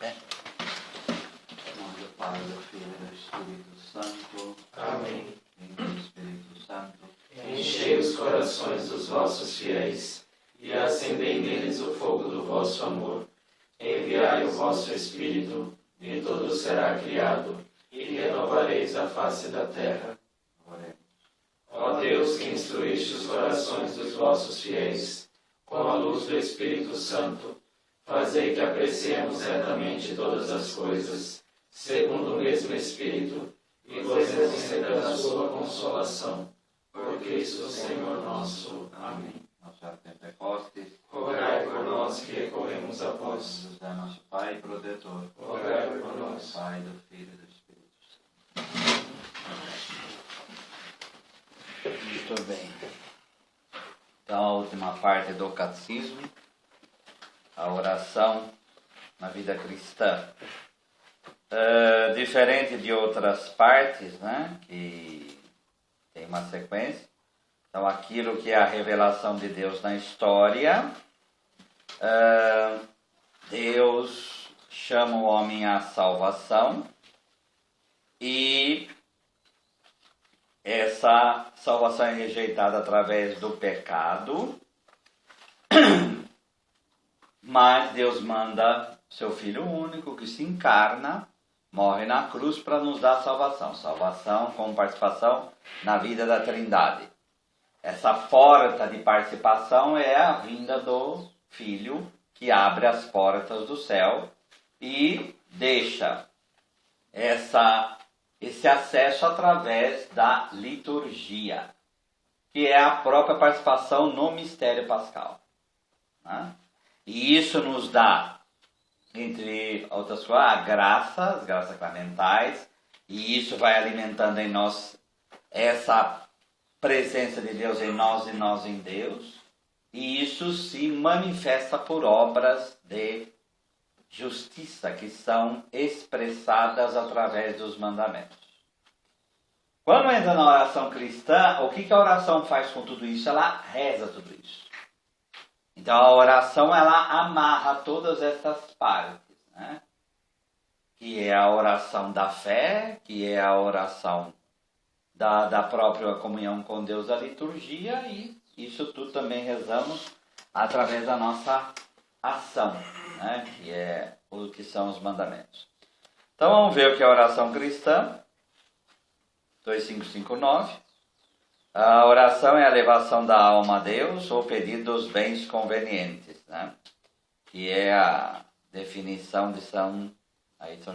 Em nome do Pai, do Filho e do Espírito Santo. Amém. Vem do Espírito Santo. Enchei os corações dos vossos fiéis e acendei neles o fogo do vosso amor. Enviai o vosso Espírito, e tudo será criado, e renovareis a face da terra. Oremos. Ó Deus, que instruíste os corações dos vossos fiéis, com a luz do Espírito Santo, fazei que apreciemos retamente todas as coisas, segundo o mesmo Espírito, e gozemos sempre da sua consolação. Por Cristo Senhor nosso. Amém. Nosso Senhor Pentecostes. Rogai por nós que recorremos a vós. José, nosso Pai e protetor. Rogai por nós. Pai, do Filho e do Espírito Santo. Muito bem. Então, a última parte do catecismo, a oração na vida cristã. Diferente de outras partes, né, que tem uma sequência. Então, aquilo que é a revelação de Deus na história, Deus chama o homem à salvação e essa salvação é rejeitada através do pecado, mas Deus manda seu Filho único que se encarna, morre na cruz para nos dar salvação. Salvação com participação na vida da Trindade. Essa porta de participação é a vinda do Filho que abre as portas do céu e deixa esse acesso através da liturgia, que é a própria participação no mistério pascal. Né? E isso nos dá, entre outras coisas, as graças sacramentais, e isso vai alimentando em nós essa presença de Deus em nós e nós em Deus, e isso se manifesta por obras de justiça que são expressadas através dos mandamentos. Quando entra na oração cristã, o que a oração faz com tudo isso? Ela reza tudo isso. Então a oração ela amarra todas essas partes, né? Que é a oração da fé, que é a oração da própria comunhão com Deus, a liturgia, e isso tudo também rezamos através da nossa ação, né? Que é o que são os mandamentos. Então vamos ver o que é a oração cristã. 2559. A oração é a elevação da alma a Deus ou pedido dos bens convenientes, né? Que é a definição de São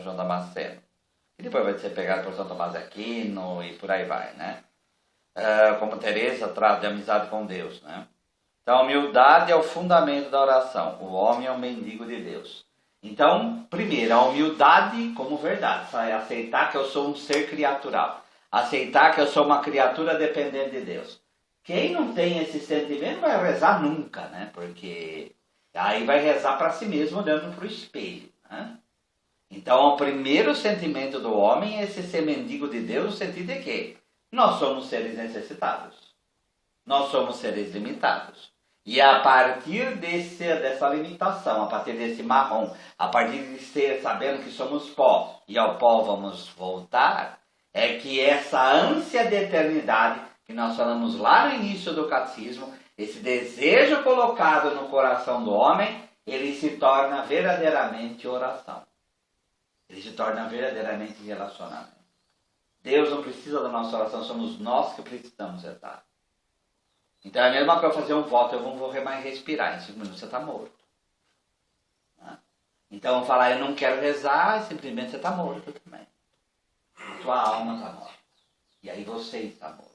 João Damasceno. E depois vai ser pegado por São Tomás de Aquino e por aí vai, né? Como Teresa traz de amizade com Deus, né? Então, a humildade é o fundamento da oração. O homem é um mendigo de Deus. Então, primeiro, a humildade como verdade. É aceitar que eu sou um ser criatural. Aceitar que eu sou uma criatura dependente de Deus. Quem não tem esse sentimento vai rezar nunca, né? Porque aí vai rezar para si mesmo olhando para o espelho, né? Então, o primeiro sentimento do homem é esse ser mendigo de Deus, no sentido de que nós somos seres necessitados. Nós somos seres limitados. E a partir dessa limitação, a partir desse marrom, a partir de ser sabendo que somos pó e ao pó vamos voltar, é que essa ânsia de eternidade, que nós falamos lá no início do catecismo, esse desejo colocado no coração do homem, ele se torna verdadeiramente oração. Ele se torna verdadeiramente relacionamento. Deus não precisa da nossa oração, somos nós que precisamos rezar. Então é a mesma coisa fazer um voto, eu não vou mais respirar, em 5 minutos você está morto. Então falar eu não quero rezar, simplesmente você está morto também. Sua alma está morta. E aí você está morto.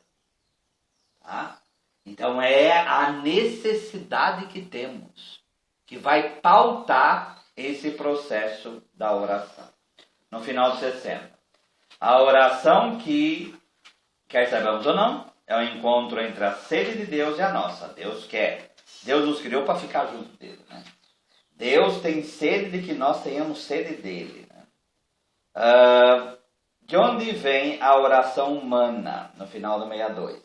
Tá? Então é a necessidade que temos que vai pautar esse processo da oração. No final de 60. A oração que, quer saibamos ou não, é o encontro entre a sede de Deus e a nossa. Deus quer. Deus nos criou para ficar junto dele, né? Deus tem sede de que nós tenhamos sede dele, né? De onde vem a oração humana, no final do 62?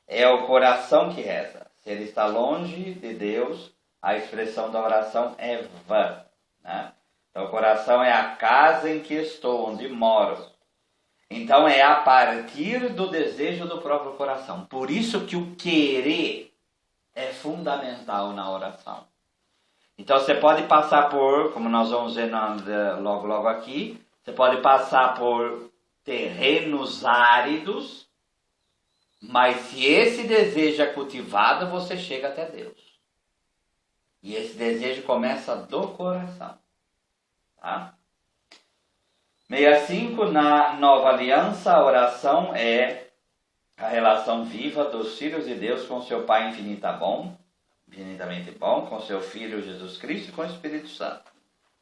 É o coração que reza. Se ele está longe de Deus, a expressão da oração é vã, né? Então, o coração é a casa em que estou, onde moro. Então, é a partir do desejo do próprio coração. Por isso que o querer é fundamental na oração. Então, você pode passar por, como nós vamos ver logo aqui, você pode passar por terrenos áridos, mas se esse desejo é cultivado, você chega até Deus. E esse desejo começa do coração. Tá? 65, na Nova Aliança, a oração é a relação viva dos filhos de Deus com seu Pai infinitamente bom, com seu Filho Jesus Cristo e com o Espírito Santo.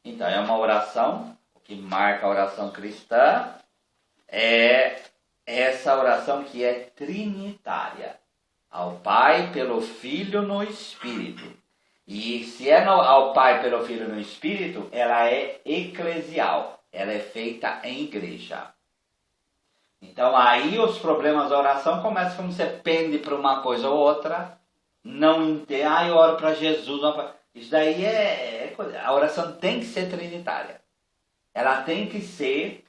Então, é uma oração, o que marca a oração cristã é essa oração que é trinitária. Ao Pai, pelo Filho, no Espírito. E se é ao Pai, pelo Filho, no Espírito, ela é eclesial. Ela é feita em igreja. Então, aí os problemas da oração começam quando você pende para uma coisa ou outra, não entende, eu oro para Jesus. Isso daí a oração tem que ser trinitária. Ela tem que ser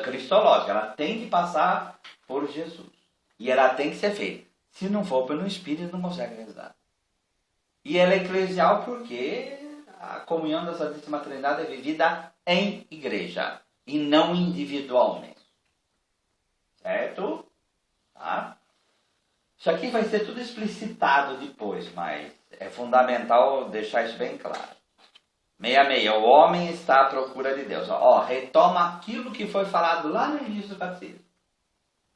cristológica, ela tem que passar por Jesus. E ela tem que ser feita. Se não for pelo Espírito, não consegue realizar. E ela é eclesial porque a comunhão da Santíssima Trindade é vivida em igreja e não individualmente. Certo? Tá? Isso aqui vai ser tudo explicitado depois, mas é fundamental deixar isso bem claro. 66. O homem está à procura de Deus. Retoma aquilo que foi falado lá no início do catecismo.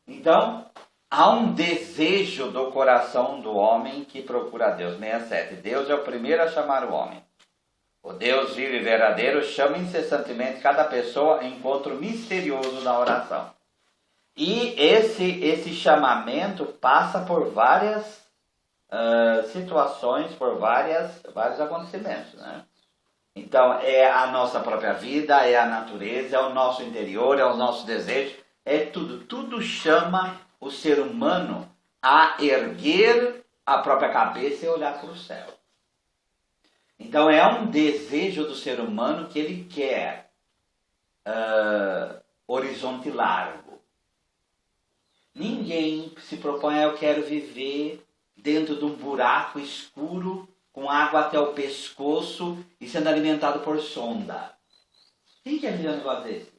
Então, há um desejo do coração do homem que procura Deus. 67. Deus é o primeiro a chamar o homem. O Deus vivo e verdadeiro chama incessantemente cada pessoa em encontro misterioso na oração. E esse chamamento passa por várias situações, por vários acontecimentos, né? Então, é a nossa própria vida, é a natureza, é o nosso interior, é o nosso desejo, é tudo. Tudo chama o ser humano a erguer a própria cabeça e olhar para o céu. Então, é um desejo do ser humano que ele quer horizonte largo. Ninguém se propõe, eu quero viver dentro de um buraco escuro, com água até o pescoço e sendo alimentado por sonda. Quem quer viver um negócio desse?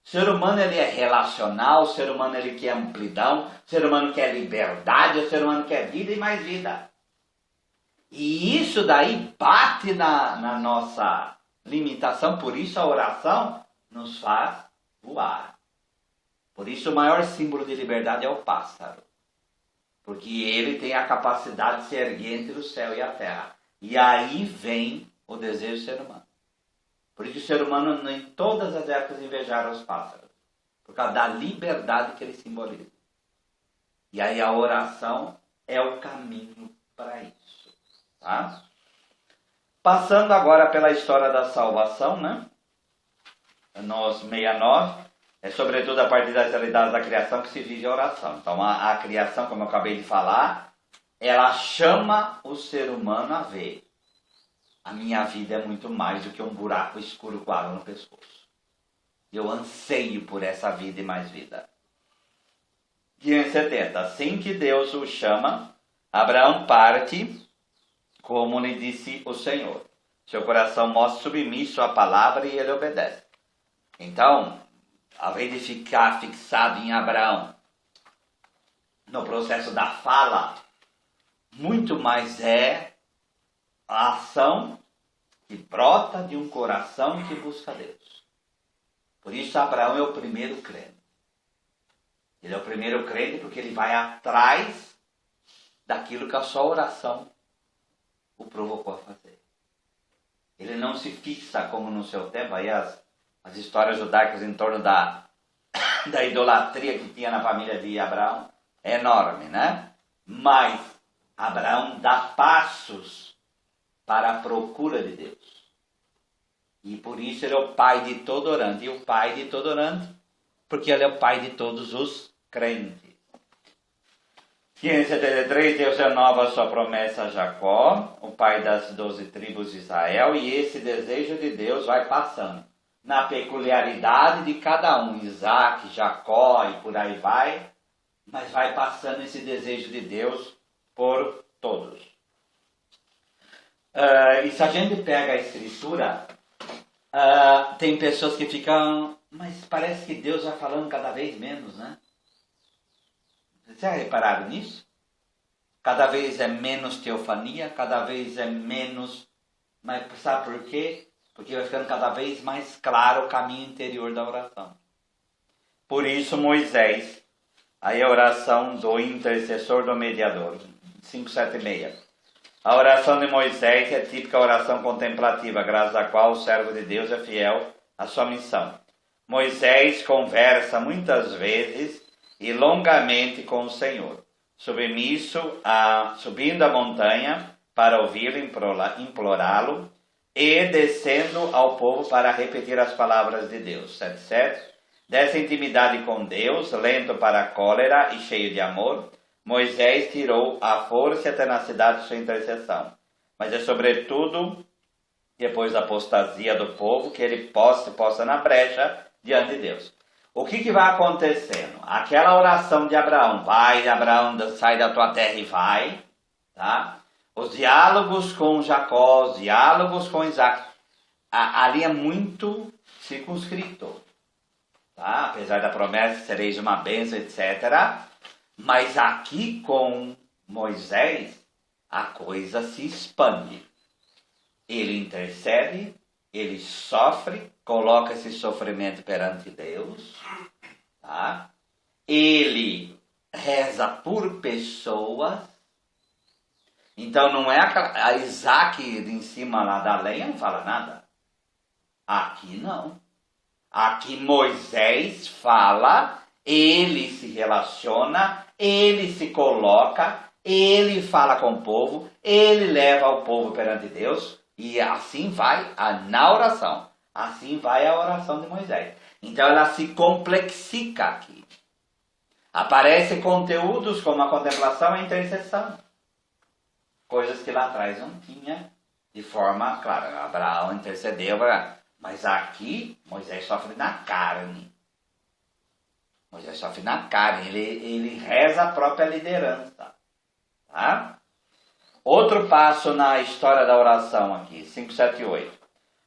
O ser humano ele é relacional, o ser humano ele quer amplidão, o ser humano quer liberdade, o ser humano quer vida e mais vida. E isso daí bate na nossa limitação, por isso a oração nos faz voar. Por isso o maior símbolo de liberdade é o pássaro. Porque ele tem a capacidade de se erguer entre o céu e a terra. E aí vem o desejo do ser humano. Por isso o ser humano em todas as épocas invejaram os pássaros. Por causa da liberdade que ele simboliza. E aí a oração é o caminho para isso. Tá? Passando agora pela história da salvação, né? Nos 69. É sobretudo a partir das realidades da criação que se vive a oração. Então a criação, como eu acabei de falar, ela chama o ser humano a ver. A minha vida é muito mais do que um buraco escuro com água no pescoço. Eu anseio por essa vida e mais vida. 570. Assim que Deus o chama, Abraão parte, como lhe disse o Senhor. Seu coração mostra submisso à palavra e ele obedece. Então, ao invés de ficar fixado em Abraão, no processo da fala, muito mais é a ação que brota de um coração que busca Deus. Por isso Abraão é o primeiro crente. Ele é o primeiro crente porque ele vai atrás daquilo que a sua oração o provocou a fazer. Ele não se fixa como no seu tempo, aí as histórias judaicas em torno da idolatria que tinha na família de Abraão é enorme, né? Mas Abraão dá passos para a procura de Deus. E por isso ele é o pai de todo orante. E o pai de todo orante, porque ele é o pai de todos os crentes. 573, Deus renova a sua promessa a Jacó, o pai das 12 tribos de Israel, e esse desejo de Deus vai passando na peculiaridade de cada um, Isaac, Jacó e por aí vai, mas vai passando esse desejo de Deus por todos. E se a gente pega a escritura, tem pessoas que ficam, mas parece que Deus vai falando cada vez menos, né? Vocês já repararam nisso? Cada vez é menos teofania, cada vez é menos, mas sabe por quê? Porque vai ficando cada vez mais claro o caminho interior da oração. Por isso Moisés, aí a oração do intercessor do mediador, 576. A oração de Moisés é típica oração contemplativa, graças à qual o servo de Deus é fiel à sua missão. Moisés conversa muitas vezes e longamente com o Senhor, submisso subindo a montanha para ouvi-lo, implorá-lo, e descendo ao povo para repetir as palavras de Deus. 77. Dessa intimidade com Deus, lento para a cólera e cheio de amor, Moisés tirou a força e a tenacidade de sua intercessão. Mas é sobretudo depois da apostasia do povo que ele posta na brecha diante de Deus. O que vai acontecendo? Aquela oração de Abraão, vai Abraão, sai da tua terra e vai, tá? Os diálogos com Jacó, os diálogos com Isaac, ali é muito circunscrito, tá? Apesar da promessa, sereis uma bênção, etc., mas aqui com Moisés, a coisa se expande. Ele intercede, ele sofre, coloca esse sofrimento perante Deus, tá? Ele reza por pessoas. Então não é a Isaac em cima lá da lenha, não fala nada. Aqui não. Aqui Moisés fala, ele se relaciona, ele se coloca, ele fala com o povo, ele leva o povo perante Deus, e assim vai na oração. Assim vai a oração de Moisés. Então ela se complexifica aqui. Aparecem conteúdos como a contemplação e a intercessão. Coisas que lá atrás não tinha de forma clara. Abraão intercedeu, mas aqui Moisés sofre na carne. Moisés sofre na carne, ele reza a própria liderança. Tá? Outro passo na história da oração aqui, 578.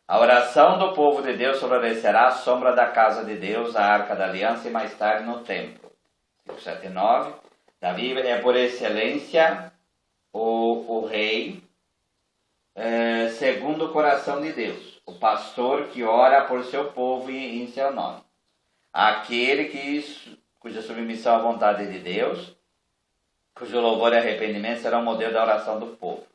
A oração do povo de Deus florescerá à sombra da casa de Deus, a arca da aliança e mais tarde no templo. 579. Davi é por excelência o rei segundo o coração de Deus, o pastor que ora por seu povo e em seu nome. Aquele cuja submissão à vontade de Deus, cujo louvor e arrependimento serão o modelo da oração do povo.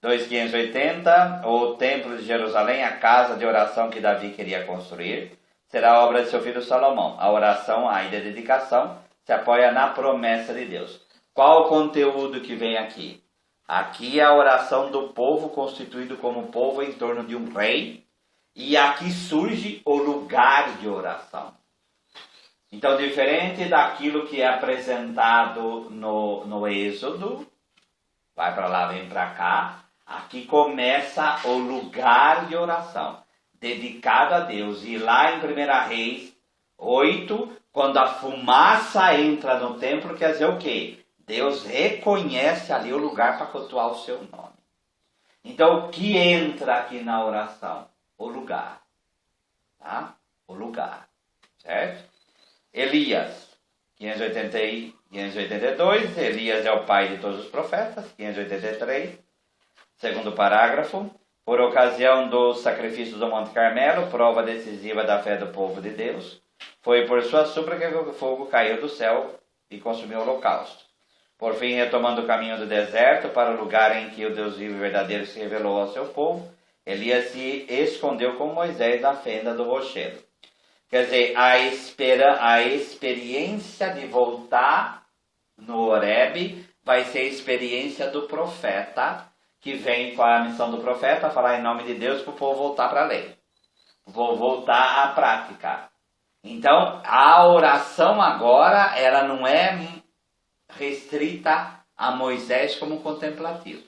2.580, o templo de Jerusalém, a casa de oração que Davi queria construir, será a obra de seu filho Salomão. A oração, a dedicação, se apoia na promessa de Deus. Qual o conteúdo que vem aqui? Aqui é a oração do povo constituído como povo em torno de um rei, e aqui surge o lugar de oração. Então, diferente daquilo que é apresentado no Êxodo, vai para lá, vem para cá, aqui começa o lugar de oração, dedicado a Deus. E lá em 1 Reis 8, quando a fumaça entra no templo, quer dizer o quê? Deus reconhece ali o lugar para cultuar o seu nome. Então, o que entra aqui na oração? O lugar. Tá? O lugar. Certo? Elias, 582, Elias é o pai de todos os profetas, 583, segundo parágrafo, por ocasião do sacrifício do Monte Carmelo, prova decisiva da fé do povo de Deus, foi por sua súplica que o fogo caiu do céu e consumiu o holocausto. Por fim, retomando o caminho do deserto para o lugar em que o Deus vivo e verdadeiro se revelou ao seu povo, Elias se escondeu com Moisés na fenda do rochedo. Quer dizer, a experiência de voltar no Horebe vai ser a experiência do profeta, que vem com a missão do profeta, falar em nome de Deus para o povo voltar para a lei. Vou voltar à prática. Então, a oração agora, ela não é restrita a Moisés como contemplativo.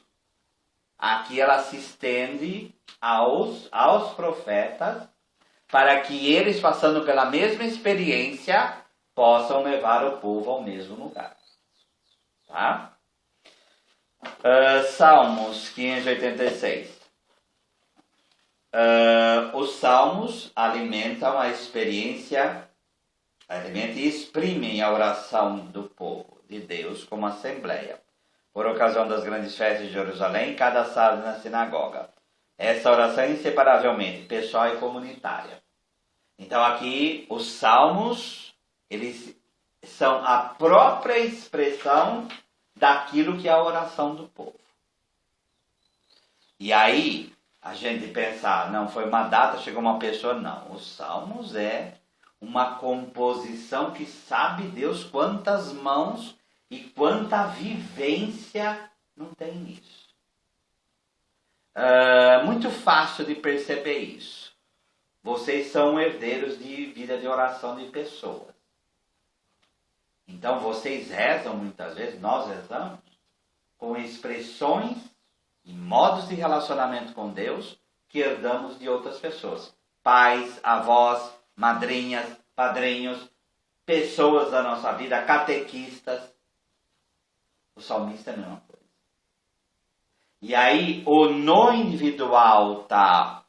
Aqui ela se estende aos profetas, para que eles, passando pela mesma experiência, possam levar o povo ao mesmo lugar. Tá? Salmos 586. Os salmos alimentam a experiência, alimentam e exprimem a oração do povo de Deus como assembleia, por ocasião das grandes festas de Jerusalém, cada sábado na sinagoga. Essa oração é inseparavelmente pessoal e comunitária. Então aqui os salmos, eles são a própria expressão daquilo que é a oração do povo. E aí a gente pensa, não, foi uma data, chegou uma pessoa, não. Os salmos é uma composição que sabe Deus quantas mãos e quanta vivência não tem nisso. Muito fácil de perceber isso. Vocês são herdeiros de vida de oração de pessoas. Então vocês rezam muitas vezes, nós rezamos, com expressões e modos de relacionamento com Deus que herdamos de outras pessoas. Pais, avós, madrinhas, padrinhos, pessoas da nossa vida, catequistas. O salmista é a mesma coisa. E aí, no individual está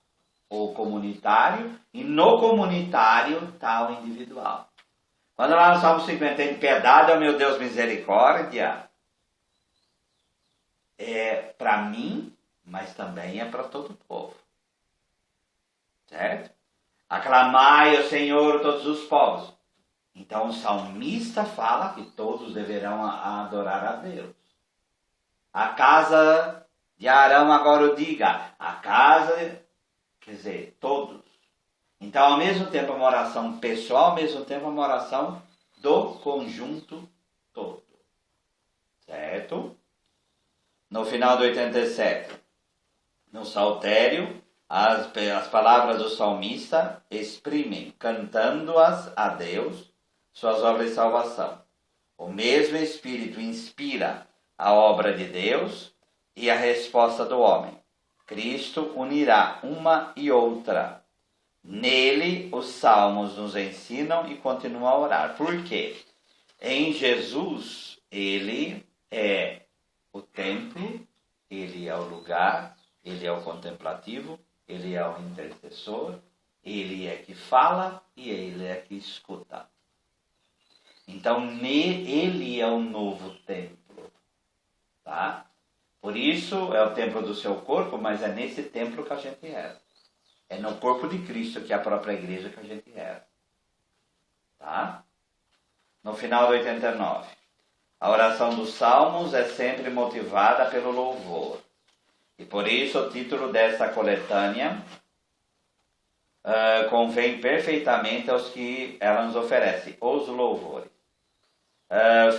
o comunitário, e no comunitário está o individual. Quando lá no Salmo 50 tem piedade, ó meu Deus, misericórdia, é para mim, mas também é para todo o povo. Certo? Aclamai ao Senhor todos os povos. Então o salmista fala que todos deverão adorar a Deus. A casa de Arão agora o diga. A casa, quer dizer, todos. Então ao mesmo tempo é uma oração pessoal, ao mesmo tempo é uma oração do conjunto todo. Certo? No final do 87, no saltério, as palavras do salmista exprimem, cantando-as a Deus, suas obras de salvação. O mesmo Espírito inspira a obra de Deus e a resposta do homem. Cristo unirá uma e outra. Nele, os salmos nos ensinam e continuam a orar. Por quê? Em Jesus, ele é o templo, ele é o lugar, ele é o contemplativo, ele é o intercessor, ele é que fala e ele é que escuta. Então, ele é o novo templo. Tá? Por isso, é o templo do seu corpo, mas é nesse templo que a gente reza. É no corpo de Cristo, que é a própria igreja, que a gente reza. Tá? No final do 89. A oração dos salmos é sempre motivada pelo louvor. E por isso o título dessa coletânea convém perfeitamente aos que ela nos oferece, os louvores.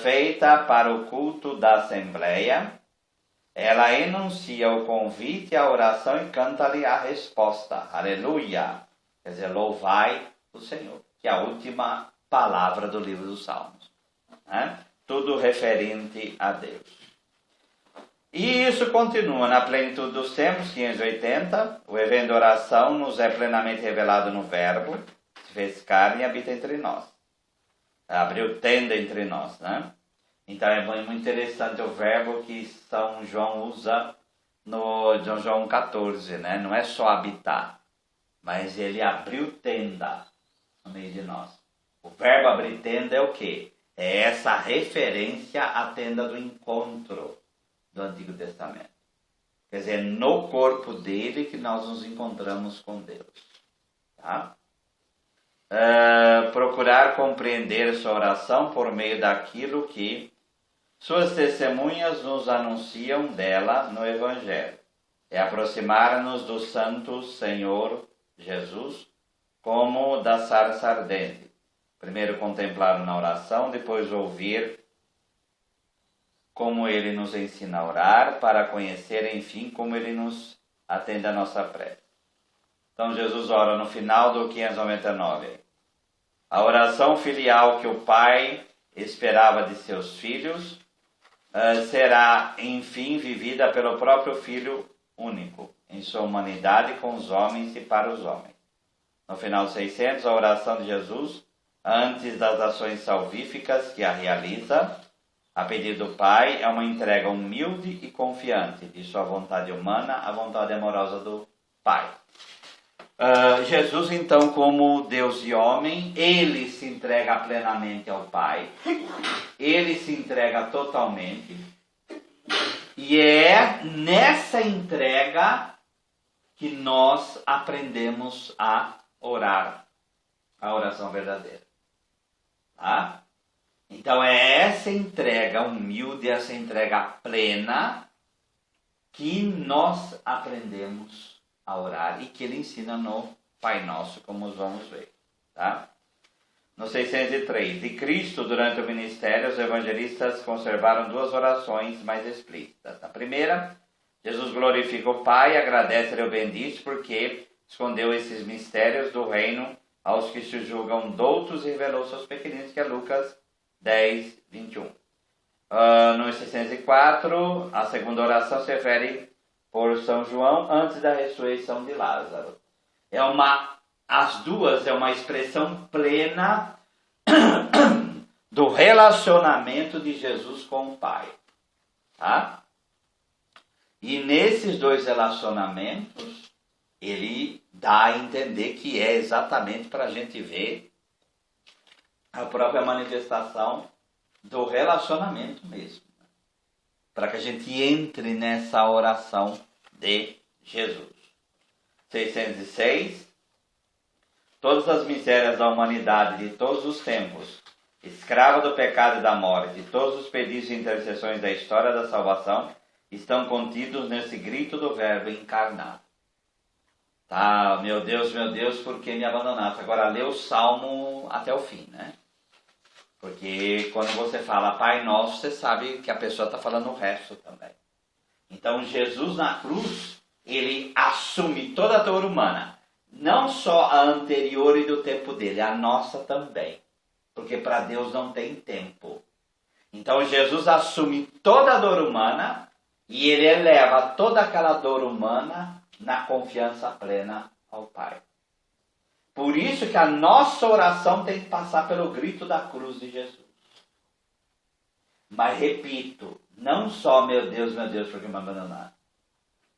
Feita para o culto da Assembleia, ela enuncia o convite à oração e canta-lhe a resposta. Aleluia! Quer dizer, louvai o Senhor, que é a última palavra do livro dos Salmos. Tudo referente a Deus. E isso continua na plenitude dos tempos, 580. O evento de oração nos é plenamente revelado no Verbo, se fez carne e habita entre nós. Abriu tenda entre nós, né? Então é muito interessante o verbo que São João usa no João 14, né? Não é só habitar, mas ele abriu tenda no meio de nós. O verbo abrir tenda é o quê? É essa referência à tenda do encontro do Antigo Testamento. Quer dizer, no corpo dele que nós nos encontramos com Deus. Tá? Procurar compreender sua oração por meio daquilo que suas testemunhas nos anunciam dela no Evangelho. É aproximar-nos do Santo Senhor Jesus como da sarça ardente. Primeiro contemplar na oração, depois ouvir como ele nos ensina a orar, para conhecer, enfim, como ele nos atende a nossa prece. Então Jesus ora no final do 599. A oração filial que o Pai esperava de seus filhos será, enfim, vivida pelo próprio Filho único, em sua humanidade com os homens e para os homens. No final 600, a oração de Jesus, antes das ações salvíficas que a realiza, a pedido do Pai, é uma entrega humilde e confiante de sua vontade humana à vontade amorosa do Pai. Jesus, então, como Deus e homem, ele se entrega plenamente ao Pai, ele se entrega totalmente, e é nessa entrega que nós aprendemos a orar, a oração verdadeira. Tá? Então é essa entrega humilde, essa entrega plena, que nós aprendemos a orar e que ele ensina no Pai Nosso, como vamos ver. Tá? No 603, de Cristo, durante o ministério, os evangelistas conservaram duas orações mais explícitas. Na primeira, Jesus glorifica o Pai e agradece-lhe o bendice porque escondeu esses mistérios do reino aos que se julgam doutos e revelou seus pequeninos, que é Lucas 10, 21. No 604, a segunda oração se refere por São João antes da ressurreição de Lázaro. As duas é uma expressão plena do relacionamento de Jesus com o Pai. Tá? E nesses dois relacionamentos, ele dá a entender que é exatamente para a gente ver a própria manifestação do relacionamento mesmo. Para que a gente entre nessa oração de Jesus. 606. Todas as misérias da humanidade de todos os tempos, escrava do pecado e da morte, todos os pedidos e intercessões da história da salvação, estão contidos nesse grito do Verbo encarnado. Tá, meu Deus, por que me abandonaste? Agora lê o Salmo até o fim, né? Porque quando você fala Pai Nosso, você sabe que a pessoa está falando o resto também. Então Jesus na cruz, ele assume toda a dor humana. Não só a anterior e do tempo dele, a nossa também. Porque para Deus não tem tempo. Então Jesus assume toda a dor humana e ele eleva toda aquela dor humana na confiança plena ao Pai. Por isso que a nossa oração tem que passar pelo grito da cruz de Jesus. Mas repito, não só meu Deus, por que me abandonaram.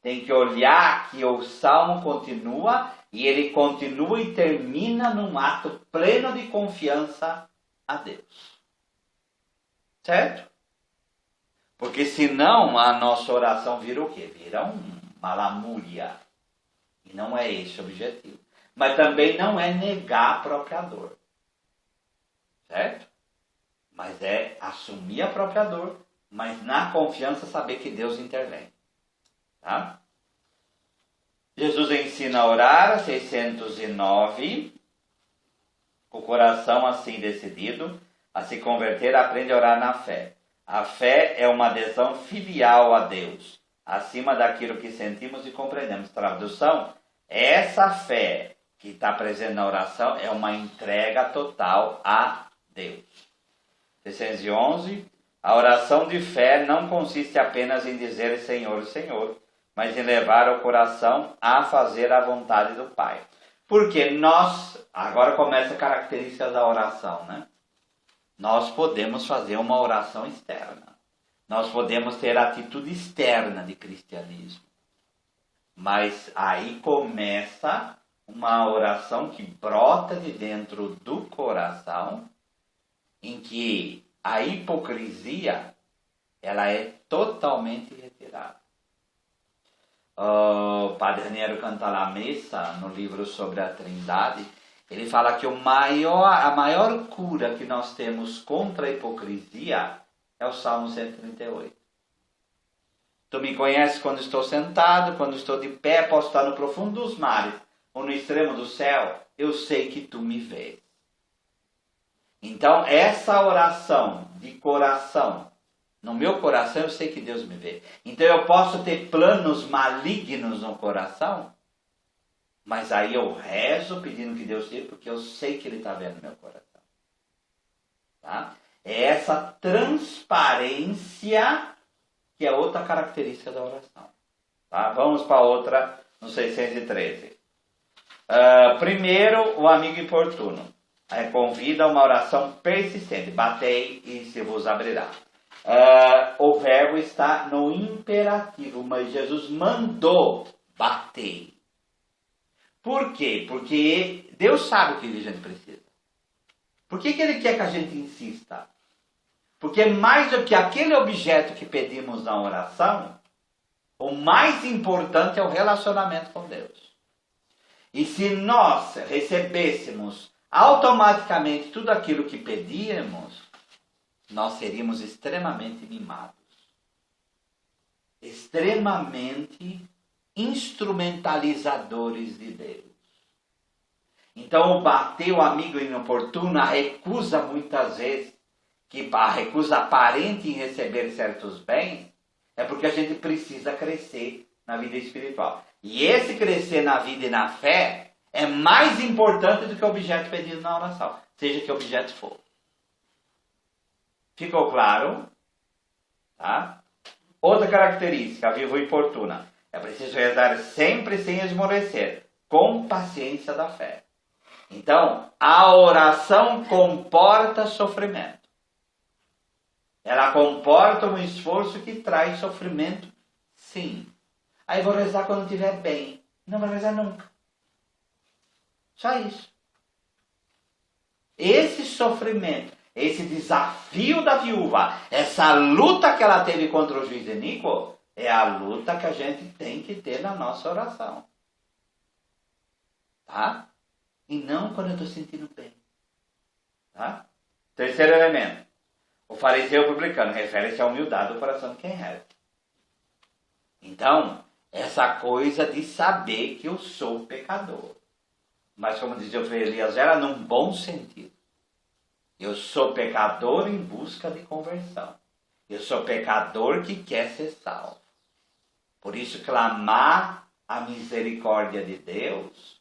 Tem que olhar que o Salmo continua e ele continua e termina num ato pleno de confiança a Deus. Certo? Porque senão a nossa oração vira o quê? Vira uma lamúria. E não é esse o objetivo. Mas também não é negar a própria dor. Certo? Mas é assumir a própria dor, mas na confiança saber que Deus intervém. Tá? Jesus ensina a orar, 609. O coração assim decidido a se converter aprende a orar na fé. A fé é uma adesão filial a Deus, acima daquilo que sentimos e compreendemos. Tradução, essa fé que está presente na oração é uma entrega total a Deus. 611. A oração de fé não consiste apenas em dizer Senhor, Senhor, mas em levar o coração a fazer a vontade do Pai. Porque agora começa a característica da oração, né? Nós podemos fazer uma oração externa. Nós podemos ter atitude externa de cristianismo. Mas aí começa uma oração que brota de dentro do coração, em que a hipocrisia ela é totalmente retirada. O Padre Raniero Cantalamessa, no livro sobre a Trindade, ele fala que a maior cura que nós temos contra a hipocrisia é o Salmo 138. Tu me conheces quando estou sentado, quando estou de pé, posso estar no profundo dos mares ou no extremo do céu, eu sei que tu me vês. Então, essa oração de coração, no meu coração eu sei que Deus me vê. Então eu posso ter planos malignos no coração, mas aí eu rezo pedindo que Deus tire, porque eu sei que Ele está vendo meu coração. Tá? É essa transparência que é outra característica da oração. Tá? Vamos para outra, no 613. Primeiro, o amigo importuno. Convida a uma oração persistente. Batei e se vos abrirá. O verbo está no imperativo, mas Jesus mandou bater. Por quê? Porque Deus sabe o que a gente precisa. Por que Ele quer que a gente insista? Porque mais do que aquele objeto que pedimos na oração, o mais importante é o relacionamento com Deus. E se nós recebêssemos automaticamente tudo aquilo que pedíamos, nós seríamos extremamente mimados. Extremamente instrumentalizadores de Deus. Então, o bater o amigo inoportuno, a recusa muitas vezes, a recusa aparente em receber certos bens, é porque a gente precisa crescer na vida espiritual. E esse crescer na vida e na fé é mais importante do que o objeto pedido na oração, seja que objeto for. Ficou claro? Tá? Outra característica, viva e importuna. É preciso rezar sempre sem esmorecer, com paciência da fé. Então, a oração comporta sofrimento. Ela comporta um esforço que traz sofrimento, sim. Aí vou rezar quando estiver bem. Não vai rezar nunca. Só isso. Esse sofrimento, esse desafio da viúva, essa luta que ela teve contra o juiz iníquo, é a luta que a gente tem que ter na nossa oração. Tá? E não quando eu estou sentindo bem. Tá? Terceiro elemento. O fariseu publicano refere-se à humildade do coração de quem reza. Então, essa coisa de saber que eu sou pecador. Mas como dizia o Frei Elias, era num bom sentido. Eu sou pecador em busca de conversão. Eu sou pecador que quer ser salvo. Por isso, clamar a misericórdia de Deus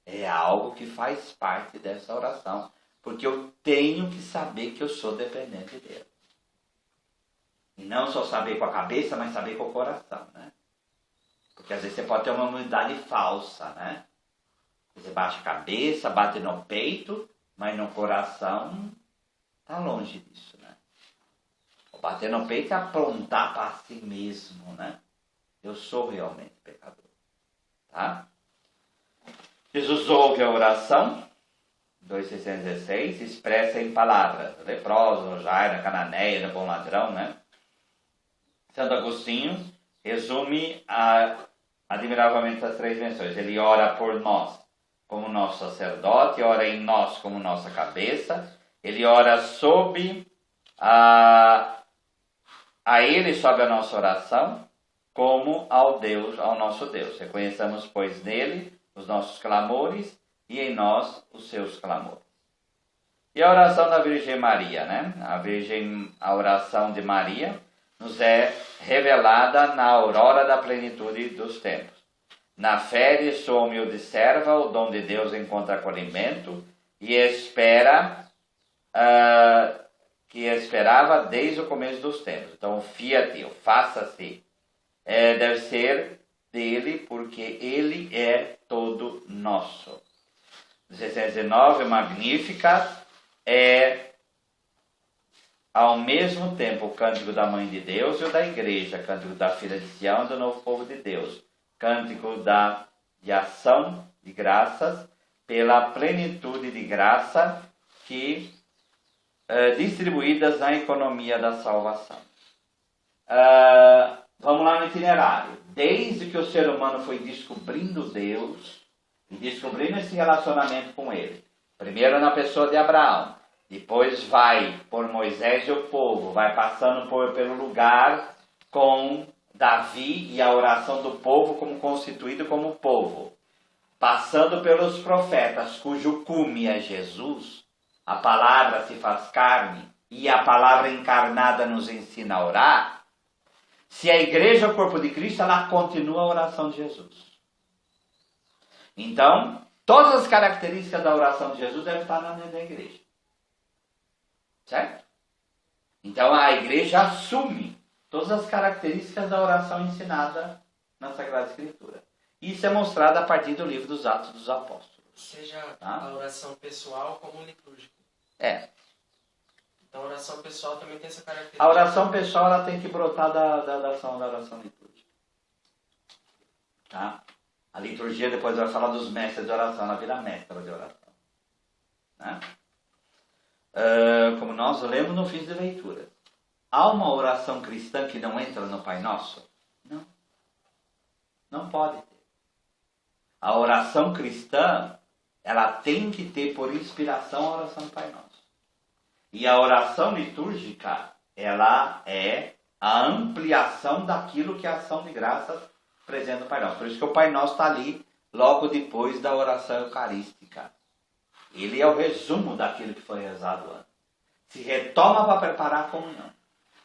é algo que faz parte dessa oração. Porque eu tenho que saber que eu sou dependente de Deus. E não só saber com a cabeça, mas saber com o coração, né? Porque às vezes você pode ter uma humildade falsa, né? Você baixa a cabeça, bate no peito, mas no coração está longe disso, né? O bater no peito é aprontar para si mesmo, né? Eu sou realmente pecador, tá? Jesus ouve a oração, 2,616, expressa em palavras, leproso, Jairo, Cananeia, bom ladrão, né? Santo Agostinho resume admiravelmente as três menções. Ele ora por nós como nosso sacerdote, ora em nós como nossa cabeça, ele ora sob a ele sob a nossa oração, como ao nosso Deus. Reconheçamos, pois, nele os nossos clamores e em nós os seus clamores. E a oração da Virgem Maria, né? A oração de Maria nos é revelada na aurora da plenitude dos tempos. Na fé de sua humilde serva, o dom de Deus encontra acolhimento e que esperava desde o começo dos tempos. Então, o fiat, o faça-se, deve ser dele, porque ele é todo nosso. 619, Magnífica, é ao mesmo tempo o cântico da Mãe de Deus e o da Igreja, cântico da Filha de Sião e do novo povo de Deus, cântico de ação de graças pela plenitude de graça que distribuídas na economia da salvação. Vamos lá no itinerário. Desde que o ser humano foi descobrindo Deus e descobrindo esse relacionamento com Ele, primeiro na pessoa de Abraão, depois vai por Moisés e o povo, vai passando pelo lugar com Davi e a oração do povo como constituído como povo, passando pelos profetas, cujo cume é Jesus, a palavra se faz carne e a palavra encarnada nos ensina a orar. Se a igreja é o corpo de Cristo, ela continua a oração de Jesus. Então, todas as características da oração de Jesus devem estar na igreja. Certo? Então a igreja assume todas as características da oração ensinada na Sagrada Escritura. Isso é mostrado a partir do livro dos Atos dos Apóstolos. Seja Tá? a oração pessoal como litúrgica. Então a oração pessoal também tem essa característica. A oração pessoal ela tem que brotar da oração litúrgica. Tá? A liturgia depois vai falar dos mestres de oração, ela vira mestra de oração. Né? Como nós lemos no fim de leitura. Há uma oração cristã que não entra no Pai Nosso? Não. Não pode ter. A oração cristã, ela tem que ter por inspiração a oração do Pai Nosso. E a oração litúrgica, ela é a ampliação daquilo que é a ação de graças presente no Pai Nosso. Por isso que o Pai Nosso está ali logo depois da oração eucarística. Ele é o resumo daquilo que foi rezado antes. Se retoma para preparar a comunhão.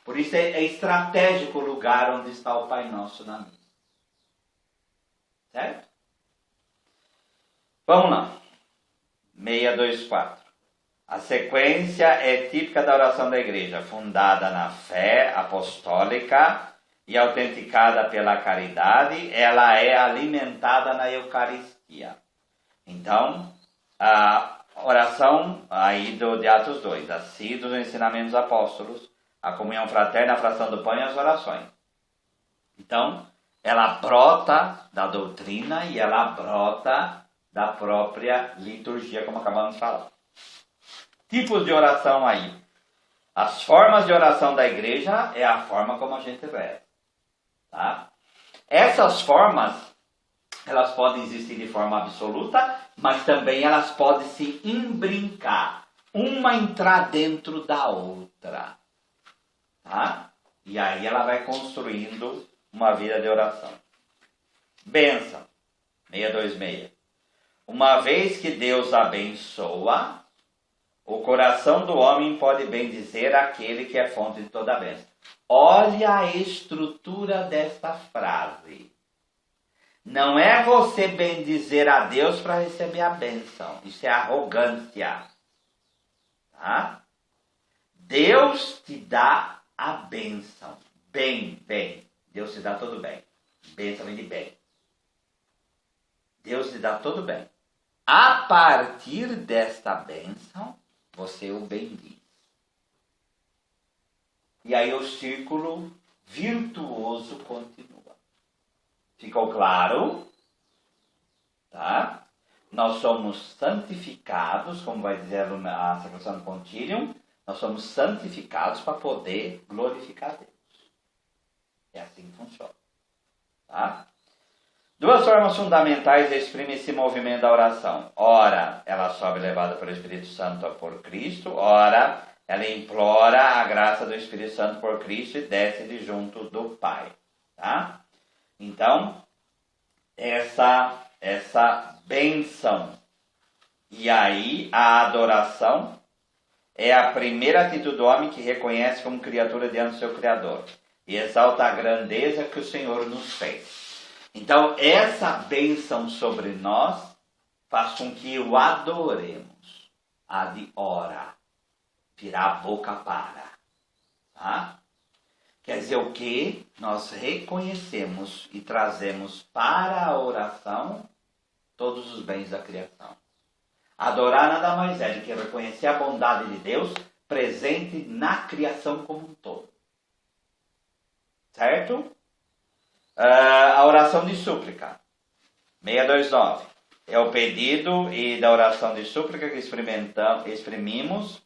Por isso é estratégico o lugar onde está o Pai Nosso na missa. Certo? Vamos lá. 624. A sequência é típica da oração da igreja, fundada na fé apostólica e autenticada pela caridade, ela é alimentada na Eucaristia. Então, a oração aí de Atos 2, assim dos ensinamentos apóstolos, a comunhão fraterna, a fração do pão e as orações. Então, ela brota da doutrina e ela brota da própria liturgia, como acabamos de falar. Tipos de oração aí. As formas de oração da igreja é a forma como a gente reza. Tá? Essas formas, elas podem existir de forma absoluta, mas também elas podem se imbrincar. Uma entrar dentro da outra. Tá? E aí ela vai construindo uma vida de oração. Bênção. 626. Uma vez que Deus abençoa, o coração do homem pode bendizer aquele que é fonte de toda a bênção. Olha a estrutura desta frase. Não é você bendizer a Deus para receber a bênção. Isso é arrogância. Tá? Deus te dá a bênção. Bem. Deus te dá tudo bem. Bênção vem de bem. Deus te dá tudo bem. A partir desta bênção, você o bendiz. E aí o círculo virtuoso continua. Ficou claro? Tá? Nós somos santificados, como vai dizer a Sacrosanto Concilium, nós somos santificados para poder glorificar Deus. É assim que funciona. Tá? Duas formas fundamentais exprimem esse movimento da oração. Ora, ela sobe levada pelo Espírito Santo por Cristo. Ora, ela implora a graça do Espírito Santo por Cristo e desce de junto do Pai. Tá? Então, essa bênção. E aí, a adoração é a primeira atitude do homem que reconhece como criatura diante do seu Criador. E exalta a grandeza que o Senhor nos fez. Então, essa bênção sobre nós faz com que o adoremos. A de ora. Virar a boca para. Tá? Quer dizer o quê? Nós reconhecemos e trazemos para a oração todos os bens da criação. Adorar nada mais é do que reconhecer a bondade de Deus presente na criação como um todo. Certo? A oração de súplica. 629. É o pedido e da oração de súplica que exprimimos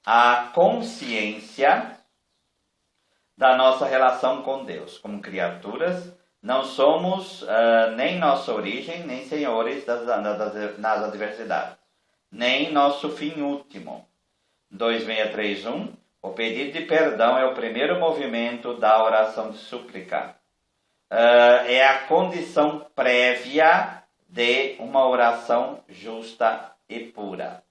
a consciência da nossa relação com Deus. Como criaturas, não somos nem nossa origem, nem senhores nas adversidades, nem nosso fim último. 2631. O pedido de perdão é o primeiro movimento da oração de súplica. É a condição prévia de uma oração justa e pura.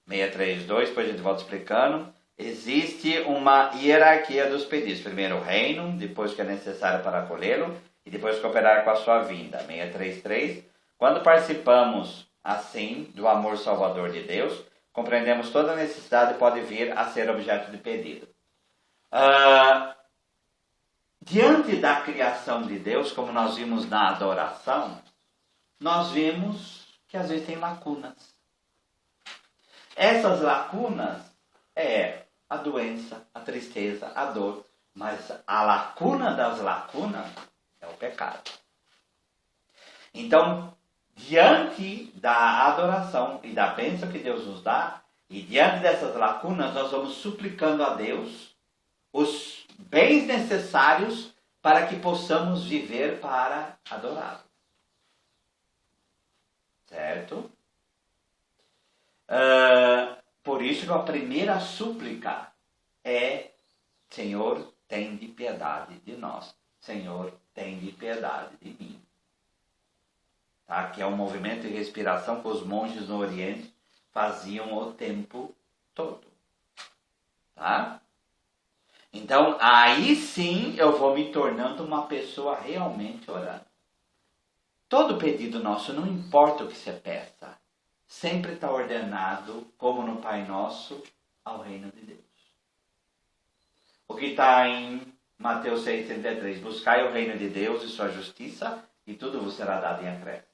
632, depois a gente volta explicando. Existe uma hierarquia dos pedidos. Primeiro o reino, depois o que é necessário para acolhê-lo, e depois cooperar com a sua vinda. 633. Quando participamos, assim, do amor salvador de Deus, compreendemos toda a necessidade que pode vir a ser objeto de pedido. Diante da criação de Deus, como nós vimos na adoração, nós vimos que às vezes tem lacunas. Essas lacunas é a doença, a tristeza, a dor. Mas a lacuna das lacunas é o pecado. Então, diante da adoração e da bênção que Deus nos dá, e diante dessas lacunas, nós vamos suplicando a Deus os bens necessários para que possamos viver para adorá-lo. Certo? Por isso que a primeira súplica é: Senhor, tende piedade de nós. Senhor, tende piedade de mim. Tá? Que é um movimento de respiração que os monges no Oriente faziam o tempo todo. Tá? Então, aí sim eu vou me tornando uma pessoa realmente orando. Todo pedido nosso, não importa o que você peça, sempre está ordenado, como no Pai Nosso, ao reino de Deus. O que está em Mateus 6,33, buscai o reino de Deus e sua justiça, e tudo vos será dado em acréscimo.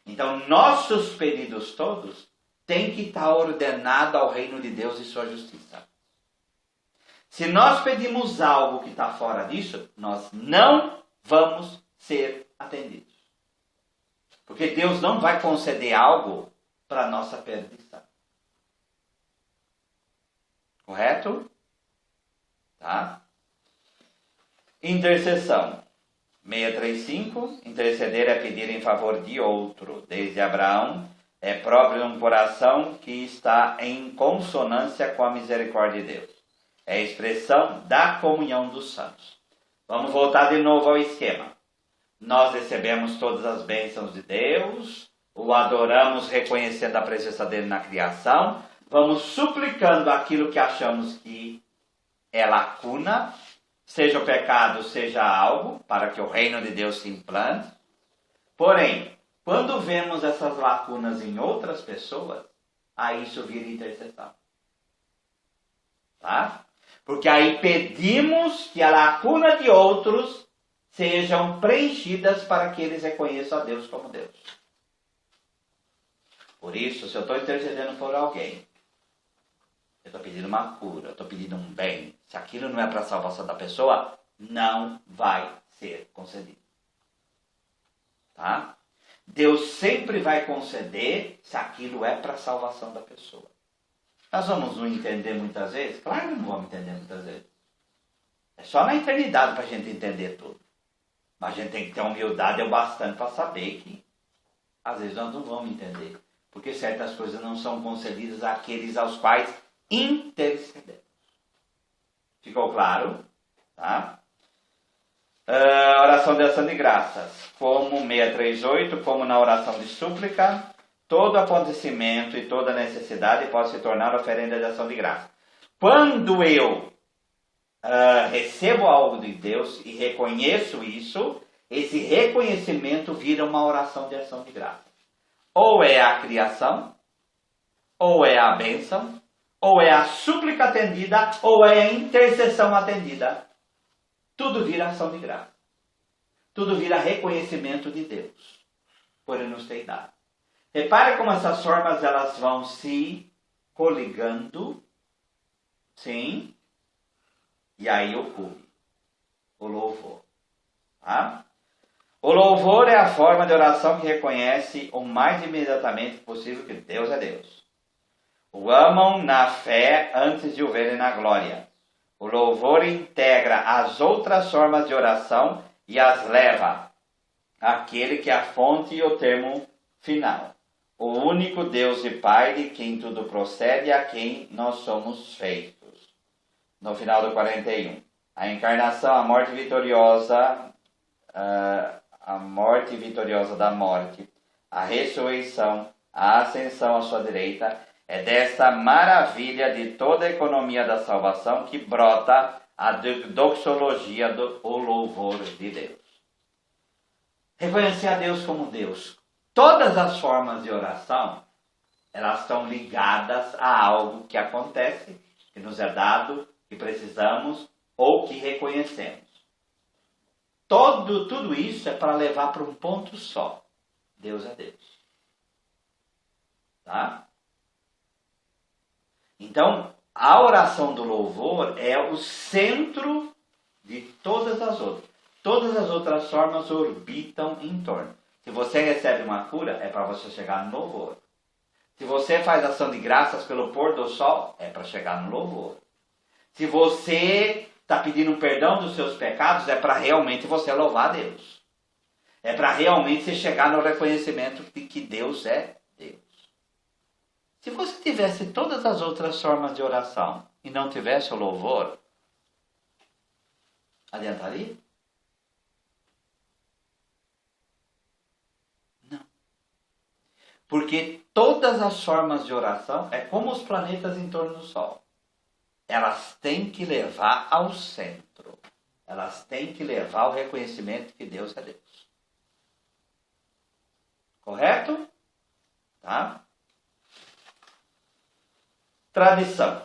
Então, nossos pedidos todos têm que estar ordenados ao reino de Deus e sua justiça. Se nós pedimos algo que está fora disso, nós não vamos ser atendidos. Porque Deus não vai conceder algo para nossa perdição. Correto? Tá? Intercessão. 635. Interceder é pedir em favor de outro. Desde Abraão, é próprio de um coração que está em consonância com a misericórdia de Deus. É a expressão da comunhão dos santos. Vamos voltar de novo ao esquema. Nós recebemos todas as bênçãos de Deus, o adoramos reconhecendo a presença dele na criação, vamos suplicando aquilo que achamos que é lacuna, seja o pecado, seja algo, para que o reino de Deus se implante. Porém, quando vemos essas lacunas em outras pessoas, aí isso vira intercessão. Tá? Porque aí pedimos que a lacuna de outros sejam preenchidas para que eles reconheçam a Deus como Deus. Por isso, se eu estou intercedendo por alguém, eu estou pedindo uma cura, eu estou pedindo um bem, se aquilo não é para a salvação da pessoa, não vai ser concedido. Tá? Deus sempre vai conceder se aquilo é para a salvação da pessoa. Nós vamos não entender muitas vezes? Claro que não vamos entender muitas vezes. É só na eternidade para a gente entender tudo. Mas a gente tem que ter humildade o bastante para saber que às vezes nós não vamos entender. Porque certas coisas não são concedidas àqueles aos quais intercedemos. Ficou claro? Tá? Oração de ação de graças. Como 638, como na oração de súplica, todo acontecimento e toda necessidade pode se tornar oferenda de ação de graça. Quando eu recebo algo de Deus e reconheço isso, esse reconhecimento vira uma oração de ação de graça. Ou é a criação, ou é a bênção, ou é a súplica atendida, ou é a intercessão atendida. Tudo vira ação de graça. Tudo vira reconhecimento de Deus, por Ele nos ter dado. Repare como essas formas elas vão se coligando, sim, e aí o culto, o louvor. Tá? O louvor é a forma de oração que reconhece o mais imediatamente possível que Deus é Deus. O amam na fé antes de o verem na glória. O louvor integra as outras formas de oração e as leva àquele que é a fonte e o termo final. O único Deus e Pai de quem tudo procede e a quem nós somos feitos. No final do 41. A encarnação, a morte vitoriosa da morte, a ressurreição, a ascensão à sua direita, é desta maravilha de toda a economia da salvação que brota a doxologia o louvor de Deus. Reconhecer a Deus como Deus. Todas as formas de oração, elas estão ligadas a algo que acontece, que nos é dado, que precisamos, ou que reconhecemos. Tudo isso é para levar para um ponto só. Deus é Deus. Tá? Então, a oração do louvor é o centro de todas as outras. Todas as outras formas orbitam em torno. Se você recebe uma cura, é para você chegar no louvor. Se você faz ação de graças pelo pôr do sol, é para chegar no louvor. Se você está pedindo perdão dos seus pecados, é para realmente você louvar a Deus. É para realmente você chegar no reconhecimento de que Deus é Deus. Se você tivesse todas as outras formas de oração e não tivesse o louvor, adiantaria? Não. Porque todas as formas de oração é como os planetas em torno do Sol. Elas têm que levar ao centro. Elas têm que levar ao reconhecimento que Deus é Deus. Correto? Tá? Tradição.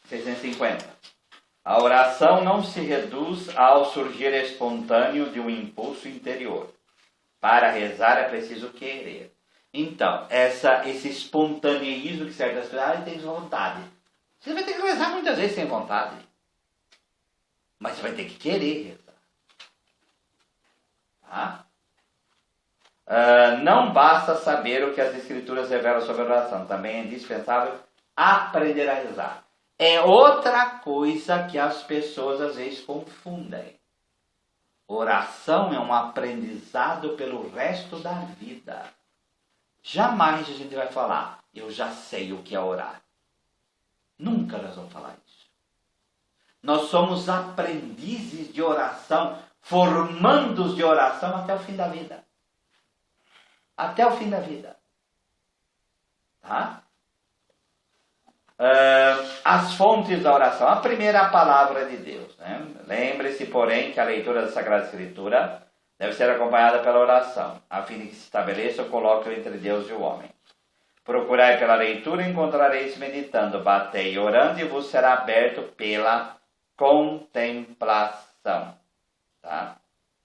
650. A oração não se reduz ao surgir espontâneo de um impulso interior. Para rezar é preciso querer. Então, esse espontaneísmo que certas pessoas têm vontade. Você vai ter que rezar muitas vezes sem vontade. Mas você vai ter que querer rezar. Tá? Não basta saber o que as Escrituras revelam sobre a oração. Também é indispensável aprender a rezar. É outra coisa que as pessoas às vezes confundem. Oração é um aprendizado pelo resto da vida. Jamais a gente vai falar, eu já sei o que é orar. Nunca nós vamos falar isso. Nós somos aprendizes de oração, formandos de oração até o fim da vida. Até o fim da vida. Tá? As fontes da oração. A primeira é a palavra de Deus. Né? Lembre-se, porém, que a leitura da Sagrada Escritura deve ser acompanhada pela oração, a fim de que se estabeleça o colóquio entre Deus e o homem. Procurai pela leitura e encontrareis meditando, batei orando e vos será aberto pela contemplação. Tá?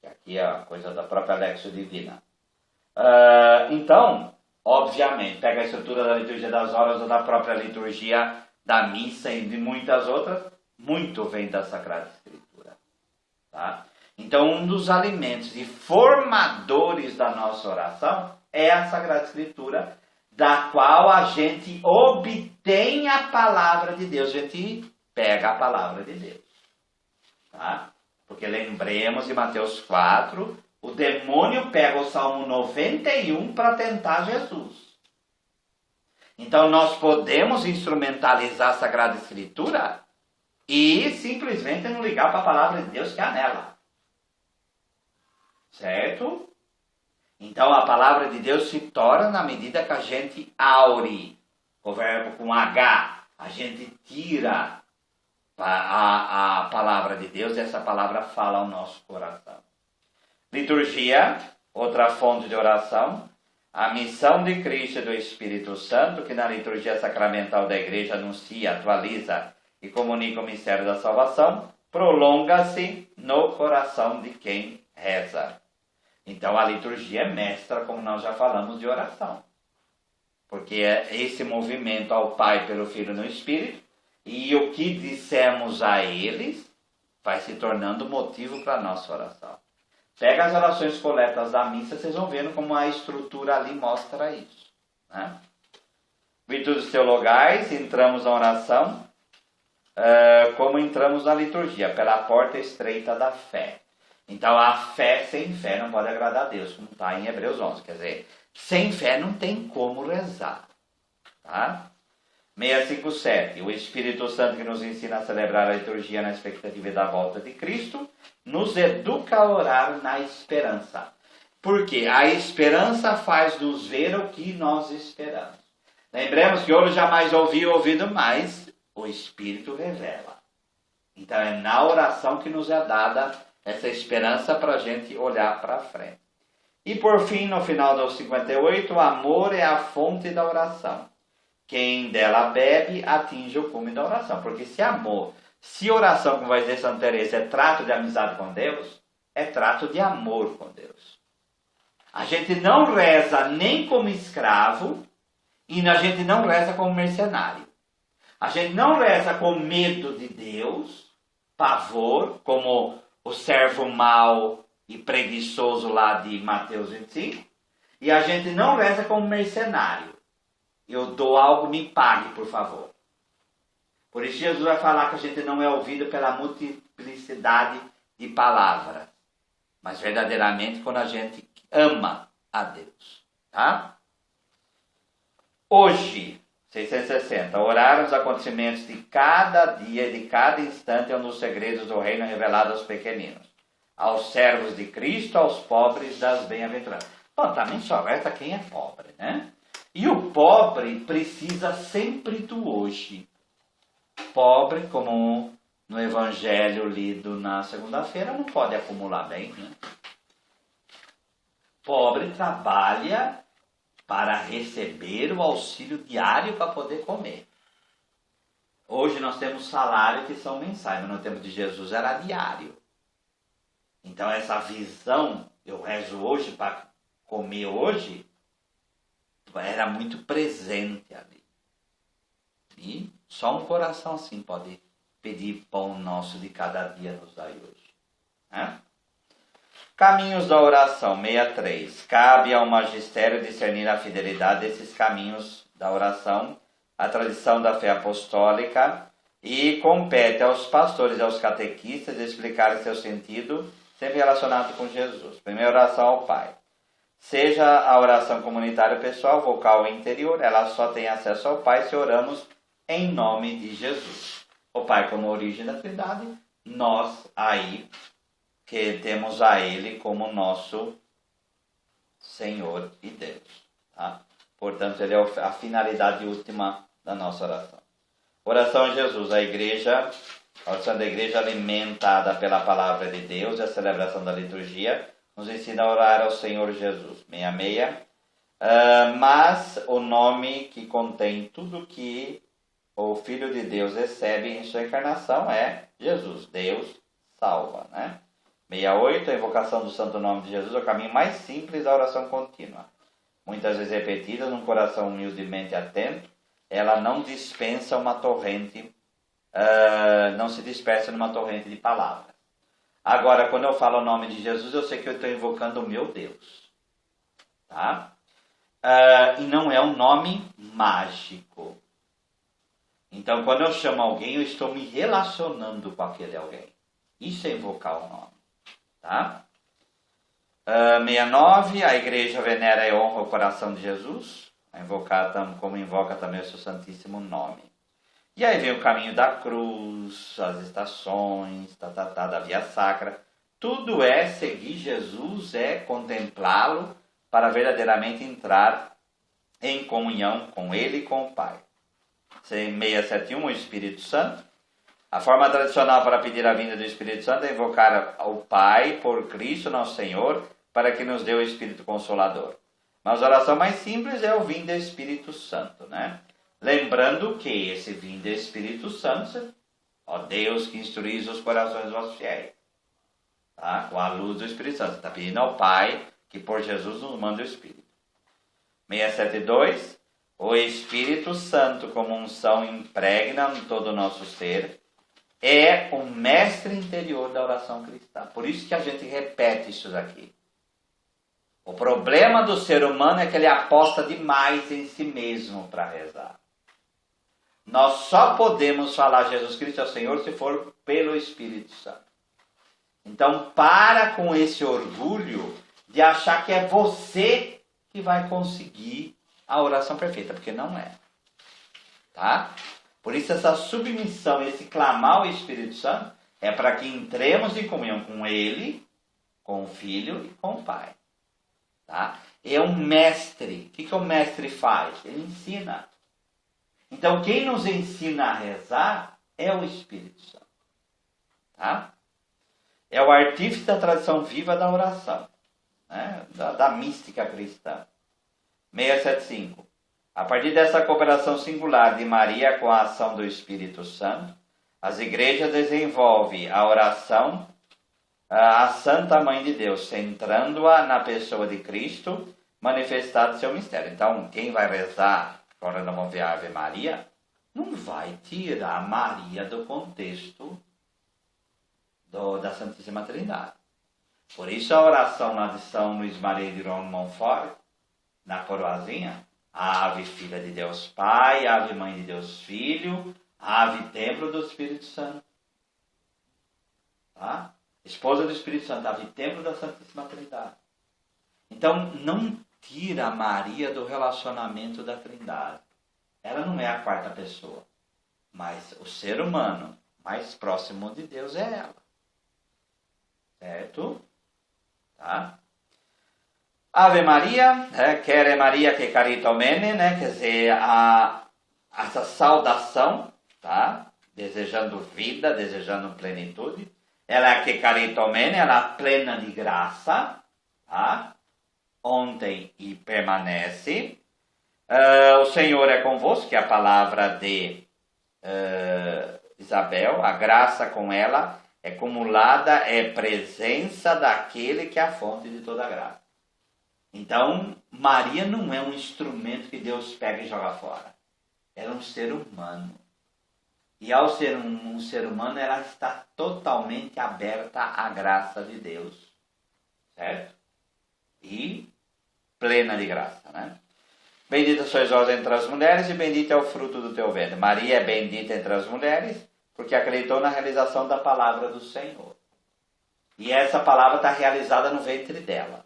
Aqui é a coisa da própria Lexio Divina. Então, obviamente, pega a estrutura da liturgia das horas ou da própria liturgia da missa e de muitas outras, muito vem da Sagrada Escritura. Tá? Então, um dos alimentos e formadores da nossa oração é a Sagrada Escritura, da qual a gente obtém a palavra de Deus. A gente pega a palavra de Deus. Tá? Porque lembremos de Mateus 4, o demônio pega o Salmo 91 para tentar Jesus. Então nós podemos instrumentalizar a Sagrada Escritura e simplesmente não ligar para a palavra de Deus que há nela. Certo? Então a palavra de Deus se torna na medida que a gente aure, o verbo com H, a gente tira a palavra de Deus e essa palavra fala ao nosso coração. Liturgia, outra fonte de oração, a missão de Cristo e do Espírito Santo, que na liturgia sacramental da Igreja anuncia, atualiza e comunica o mistério da salvação, prolonga-se no coração de quem reza. Então a liturgia é mestra, como nós já falamos, de oração. Porque é esse movimento ao Pai pelo Filho no Espírito, e o que dissemos a eles vai se tornando motivo para a nossa oração. Pega as orações coletas da missa, vocês vão vendo como a estrutura ali mostra isso. Né? Virtudes teologais, entramos na oração, como entramos na liturgia, pela porta estreita da fé. Então a fé sem fé não pode agradar a Deus, como está em Hebreus 11. Quer dizer, sem fé não tem como rezar. Tá? 657. O Espírito Santo que nos ensina a celebrar a liturgia na expectativa da volta de Cristo, nos educa a orar na esperança. Porque a esperança faz-nos ver o que nós esperamos. Lembremos que olho jamais ouviu, ouvido mais, o Espírito revela. Então é na oração que nos é dada essa esperança para a gente olhar para frente. E por fim, no final do 58, o amor é a fonte da oração. Quem dela bebe, atinge o cume da oração. Porque se Se oração, como vai dizer Santa Teresa, é trato de amizade com Deus, é trato de amor com Deus. A gente não reza nem como escravo e a gente não reza como mercenário. A gente não reza com medo de Deus, pavor, como o servo mau e preguiçoso lá de Mateus 25. E a gente não reza como mercenário. Eu dou algo, me pague, por favor. Por isso Jesus vai falar que a gente não é ouvido pela multiplicidade de palavras, mas verdadeiramente quando a gente ama a Deus. Tá? Hoje, 660, orar os acontecimentos de cada dia e de cada instante é um dos segredos do reino revelado aos pequeninos, aos servos de Cristo, aos pobres das bem-aventuranças. Bom, também só resta quem é pobre, né? E o pobre precisa sempre do hoje. Pobre, como no evangelho lido na segunda-feira, não pode acumular bem, né? Pobre trabalha para receber o auxílio diário para poder comer. Hoje nós temos salário que são mensais, mas no tempo de Jesus era diário. Então essa visão, eu rezo hoje para comer hoje, era muito presente ali. E só um coração assim pode pedir pão nosso de cada dia nos dai hoje. Né? Caminhos da oração, 63. Cabe ao magistério discernir a fidelidade desses caminhos da oração, a tradição da fé apostólica, e compete aos pastores e aos catequistas explicar seu sentido, sempre relacionado com Jesus. Primeira oração ao Pai. Seja a oração comunitária pessoal, vocal ou interior, ela só tem acesso ao Pai se oramos em nome de Jesus. O Pai como origem da Trindade, nós aí que temos a Ele como nosso Senhor e Deus. Tá? Portanto, Ele é a finalidade última da nossa oração. Oração a Jesus, a oração da igreja alimentada pela palavra de Deus e a celebração da liturgia nos ensina a orar ao Senhor Jesus. 66. Mas o nome que contém tudo que o Filho de Deus recebe em sua encarnação é Jesus. Deus salva, né? 68. A invocação do santo nome de Jesus é o caminho mais simples da oração contínua. Muitas vezes repetida num coração humildemente atento, ela não dispensa uma torrente, não se dispersa numa torrente de palavras. Agora, quando eu falo o nome de Jesus, eu sei que eu estou invocando o meu Deus. Tá? E não é um nome mágico. Então, quando eu chamo alguém, eu estou me relacionando com aquele alguém. Isso é invocar o nome. Tá? 69. A igreja venera e honra o coração de Jesus, como invoca também o seu santíssimo nome. E aí vem o caminho da cruz, as estações, da via sacra. Tudo é seguir Jesus, é contemplá-lo para verdadeiramente entrar em comunhão com Ele e com o Pai. 671, o Espírito Santo. A forma tradicional para pedir a vinda do Espírito Santo é invocar o Pai por Cristo, nosso Senhor, para que nos dê o Espírito Consolador. Mas a oração mais simples é o vindo do Espírito Santo, né? Lembrando que esse vindo do Espírito Santo, ó Deus que instruís os corações dos vossos fiéis, tá? Com a luz do Espírito Santo. Está pedindo ao Pai que por Jesus nos manda o Espírito. 672. O Espírito Santo, como unção impregna em todo o nosso ser, é o mestre interior da oração cristã. Por isso que a gente repete isso daqui. O problema do ser humano é que ele aposta demais em si mesmo para rezar. Nós só podemos falar Jesus Cristo é o Senhor se for pelo Espírito Santo. Então, para com esse orgulho de achar que é você que vai conseguir a oração perfeita, porque não é. Tá? Por isso essa submissão, esse clamar ao Espírito Santo é para que entremos em comunhão com Ele, com o Filho e com o Pai. Tá? É um mestre. O que o mestre faz? Ele ensina. Então quem nos ensina a rezar é o Espírito Santo. Tá? É o artífice da tradição viva da oração, né? da mística cristã. 675. A partir dessa cooperação singular de Maria com a ação do Espírito Santo, As igrejas desenvolvem a oração à Santa Mãe de Deus, centrando-a na pessoa de Cristo, manifestado seu mistério. Então, quem vai rezar, agora nós vamos ver a Ave Maria, não vai tirar Maria do contexto da Santíssima Trindade. Por isso a oração lá de São Luís Maria de Montfort, na coroazinha, Ave Filha de Deus Pai, Ave Mãe de Deus Filho, Ave Templo do Espírito Santo. Tá? Esposa do Espírito Santo, Ave Templo da Santíssima Trindade. Então, não tira Maria do relacionamento da Trindade. Ela não é a quarta pessoa, mas o ser humano mais próximo de Deus é ela. Certo? Tá? Ave Maria, quere Maria que caritomene, quer dizer, essa saudação, tá? Desejando vida, desejando plenitude. Ela é que caritomene, ela é plena de graça, tá? Ontem e permanece. O Senhor é convosco, que é a palavra de Isabel, a graça com ela é acumulada, é presença daquele que é a fonte de toda a graça. Então, Maria não é um instrumento que Deus pega e joga fora. Ela é um ser humano. E ao ser um ser humano, ela está totalmente aberta à graça de Deus. Certo? E plena de graça, né? Bendita sois vós entre as mulheres e bendito é o fruto do teu ventre. Maria é bendita entre as mulheres porque acreditou na realização da palavra do Senhor. E essa palavra está realizada no ventre dela.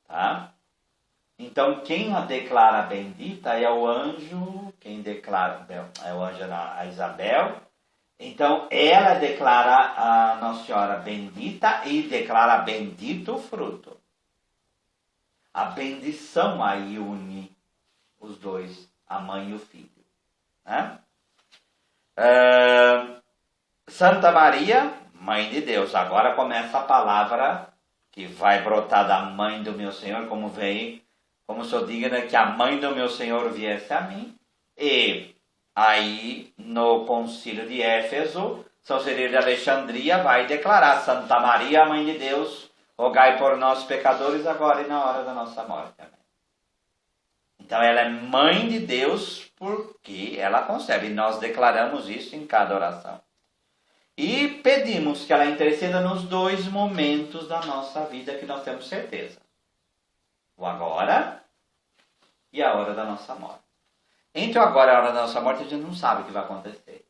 Tá? Então, quem a declara bendita é o anjo, quem declara, é o anjo a Isabel. Então, ela declara a Nossa Senhora bendita e declara bendito o fruto. A bendição aí une os dois, a mãe e o filho. Né? Santa Maria, Mãe de Deus. Agora começa a palavra que vai brotar da Mãe do meu Senhor, como sou digna que a Mãe do meu Senhor viesse a mim. E aí, no concílio de Éfeso, São Cirilo de Alexandria vai declarar: Santa Maria, Mãe de Deus, rogai por nós pecadores, agora e na hora da nossa morte. Amém. Então ela é Mãe de Deus porque ela concebe. E nós declaramos isso em cada oração. E pedimos que ela interceda nos dois momentos da nossa vida que nós temos certeza. O agora e a hora da nossa morte. Entre o agora e a hora da nossa morte a gente não sabe o que vai acontecer.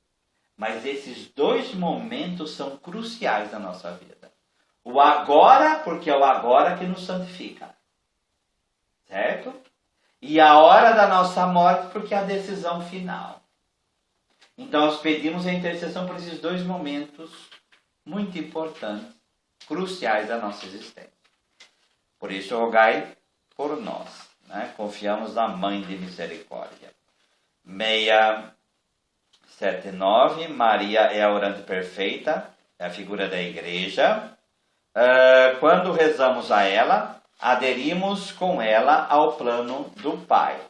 Mas esses dois momentos são cruciais na nossa vida. O agora, porque é o agora que nos santifica. Certo? E a hora da nossa morte, porque é a decisão final. Então, nós pedimos a intercessão por esses dois momentos muito importantes, cruciais da nossa existência. Por isso, rogai por nós. Né? Confiamos na Mãe de Misericórdia. 679, Maria é a orante perfeita, é a figura da igreja. Quando rezamos a ela, aderimos com ela ao plano do Pai,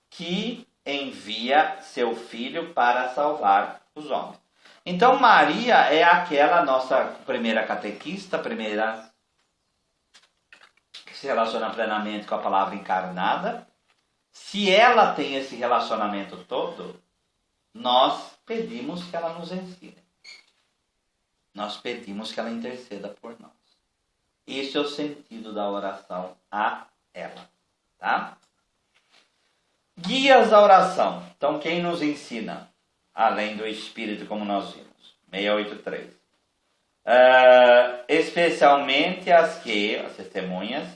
que envia seu Filho para salvar os homens. Então Maria é aquela nossa primeira catequista, primeira que se relaciona plenamente com a palavra encarnada. Se ela tem esse relacionamento todo, nós pedimos que ela nos ensine. Nós pedimos que ela interceda por nós. Esse é o sentido da oração a ela, tá? Guias da oração. Então, quem nos ensina? Além do Espírito, como nós vimos. 683. Especialmente as testemunhas,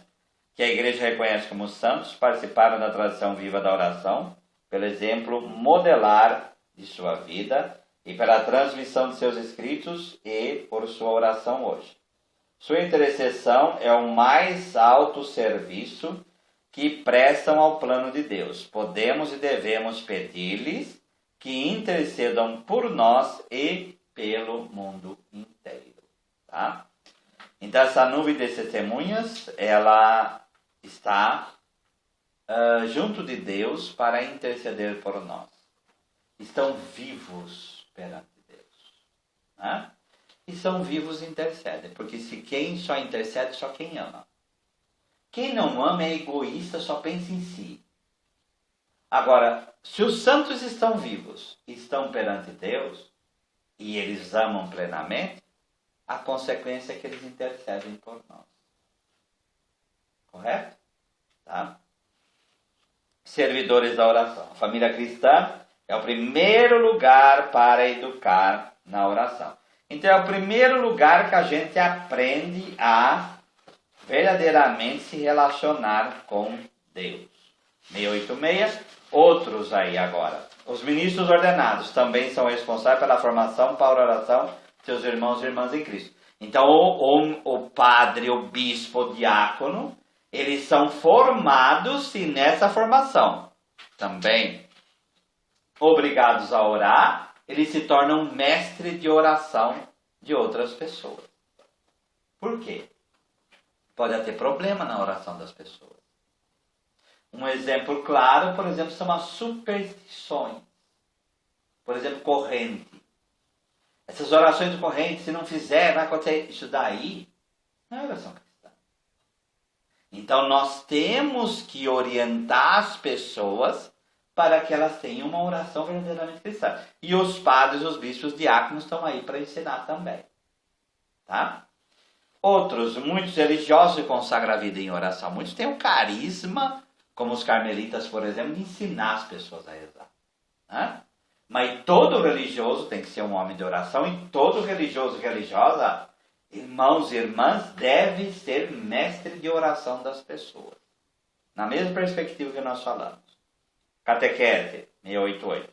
que a igreja reconhece como santos, participaram da tradição viva da oração, pelo exemplo modelar de sua vida e pela transmissão de seus escritos e por sua oração hoje. Sua intercessão é o mais alto serviço que prestam ao plano de Deus. Podemos e devemos pedir-lhes que intercedam por nós e pelo mundo inteiro. Tá? Então, essa nuvem de testemunhas, ela está junto de Deus para interceder por nós. Estão vivos perante Né? E são vivos e intercedem, porque se quem só intercede, só quem ama. Quem não ama é egoísta, só pensa em si. Agora, se os santos estão vivos, estão perante Deus, e eles amam plenamente, a consequência é que eles intercedem por nós. Correto? Tá? Servidores da oração. A família cristã é o primeiro lugar para educar na oração. Então é o primeiro lugar que a gente aprende a verdadeiramente se relacionar com Deus. 686. Outros aí agora. Os ministros ordenados também são responsáveis pela formação para a oração de seus irmãos e irmãs em Cristo. Então o padre, o bispo, o diácono, eles são formados e nessa formação também obrigados a orar, eles se tornam mestre de oração de outras pessoas. Por quê? Pode ter problema na oração das pessoas. Um exemplo claro, por exemplo, são as superstições. Por exemplo, corrente. Essas orações de corrente, se não fizer, vai acontecer isso daí. Não é oração cristã. Então, nós temos que orientar as pessoas para que elas tenham uma oração verdadeiramente cristã. E os padres, os bispos, os diáconos estão aí para ensinar também. Tá? Outros, muitos religiosos consagram a vida em oração. Muitos têm o carisma, como os carmelitas, por exemplo, de ensinar as pessoas a rezar. Né? Mas todo religioso tem que ser um homem de oração e todo religioso e religiosa, irmãos e irmãs, deve ser mestre de oração das pessoas. Na mesma perspectiva que nós falamos. Catequese, 688.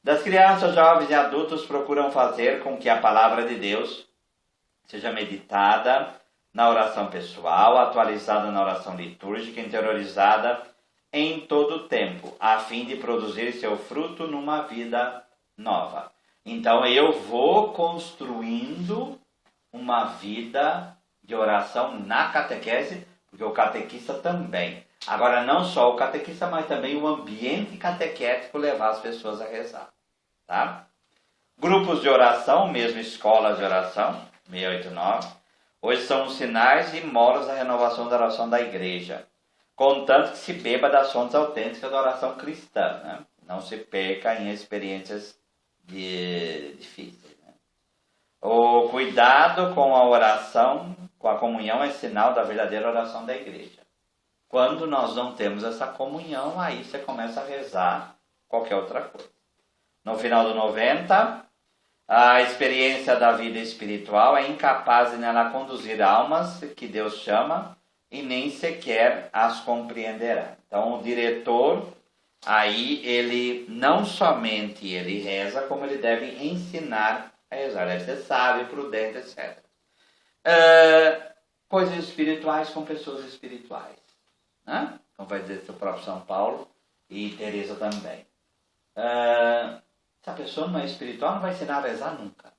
Das crianças, jovens e adultos procuram fazer com que a palavra de Deus seja meditada na oração pessoal, atualizada na oração litúrgica, interiorizada em todo o tempo, a fim de produzir seu fruto numa vida nova. Então eu vou construindo uma vida de oração na catequese, porque o catequista também. Agora não só o catequista, mas também o ambiente catequético levar as pessoas a rezar. Tá? Grupos de oração, mesmo escolas de oração, 689. Hoje são os sinais e molas da renovação da oração da igreja, contanto que se beba das fontes autênticas da oração cristã, né? Não se perca em experiências difíceis. Né? O cuidado com a oração, com a comunhão, é sinal da verdadeira oração da igreja. Quando nós não temos essa comunhão, aí você começa a rezar qualquer outra coisa. No final do 90... a experiência da vida espiritual é incapaz de nela conduzir almas que Deus chama e nem sequer as compreenderá. Então o diretor, aí ele não somente ele reza, como ele deve ensinar a rezar. Deve ser sábio, prudente, etc. Coisas espirituais com pessoas espirituais. Né? Como vai dizer o próprio São Paulo e Teresa também. Se a pessoa não é espiritual, não vai ensinar a rezar nunca.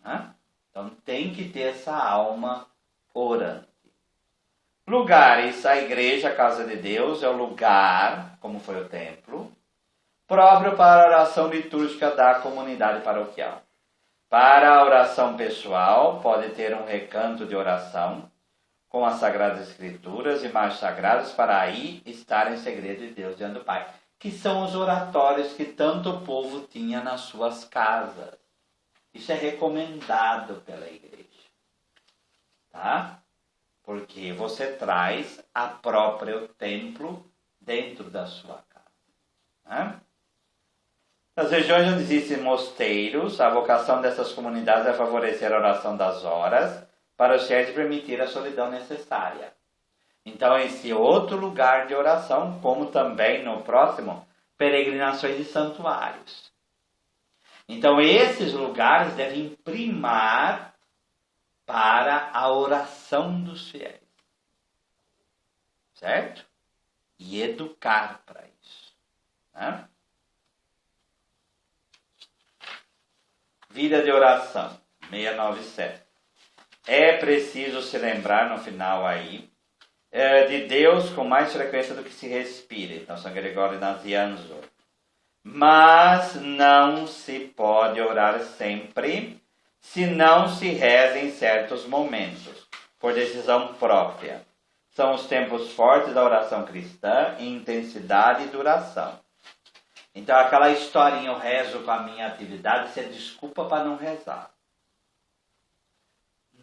Né? Então tem que ter essa alma orante. Lugares, a igreja, a casa de Deus, é o lugar, como foi o templo, próprio para a oração litúrgica da comunidade paroquial. Para a oração pessoal, pode ter um recanto de oração com as Sagradas Escrituras e mais sagradas para aí estar em segredo de Deus diante do Pai. Que são os oratórios que tanto o povo tinha nas suas casas. Isso é recomendado pela igreja. Tá? Porque você traz a próprio templo dentro da sua casa. Né? Nas regiões onde existem mosteiros, a vocação dessas comunidades é favorecer a oração das horas para os fiéis permitir a solidão necessária. Então, esse outro lugar de oração, como também no próximo, peregrinações de santuários. Então, esses lugares devem primar para a oração dos fiéis. Certo? E educar para isso. Né? Vida de oração, 697. É preciso se lembrar no final aí, de Deus com mais frequência do que se respira. Então, São Gregório Nazianzo. Mas não se pode orar sempre, se não se reza em certos momentos, por decisão própria. São os tempos fortes da oração cristã em intensidade e duração. Então, aquela historinha, eu rezo com a minha atividade, isso é desculpa para não rezar.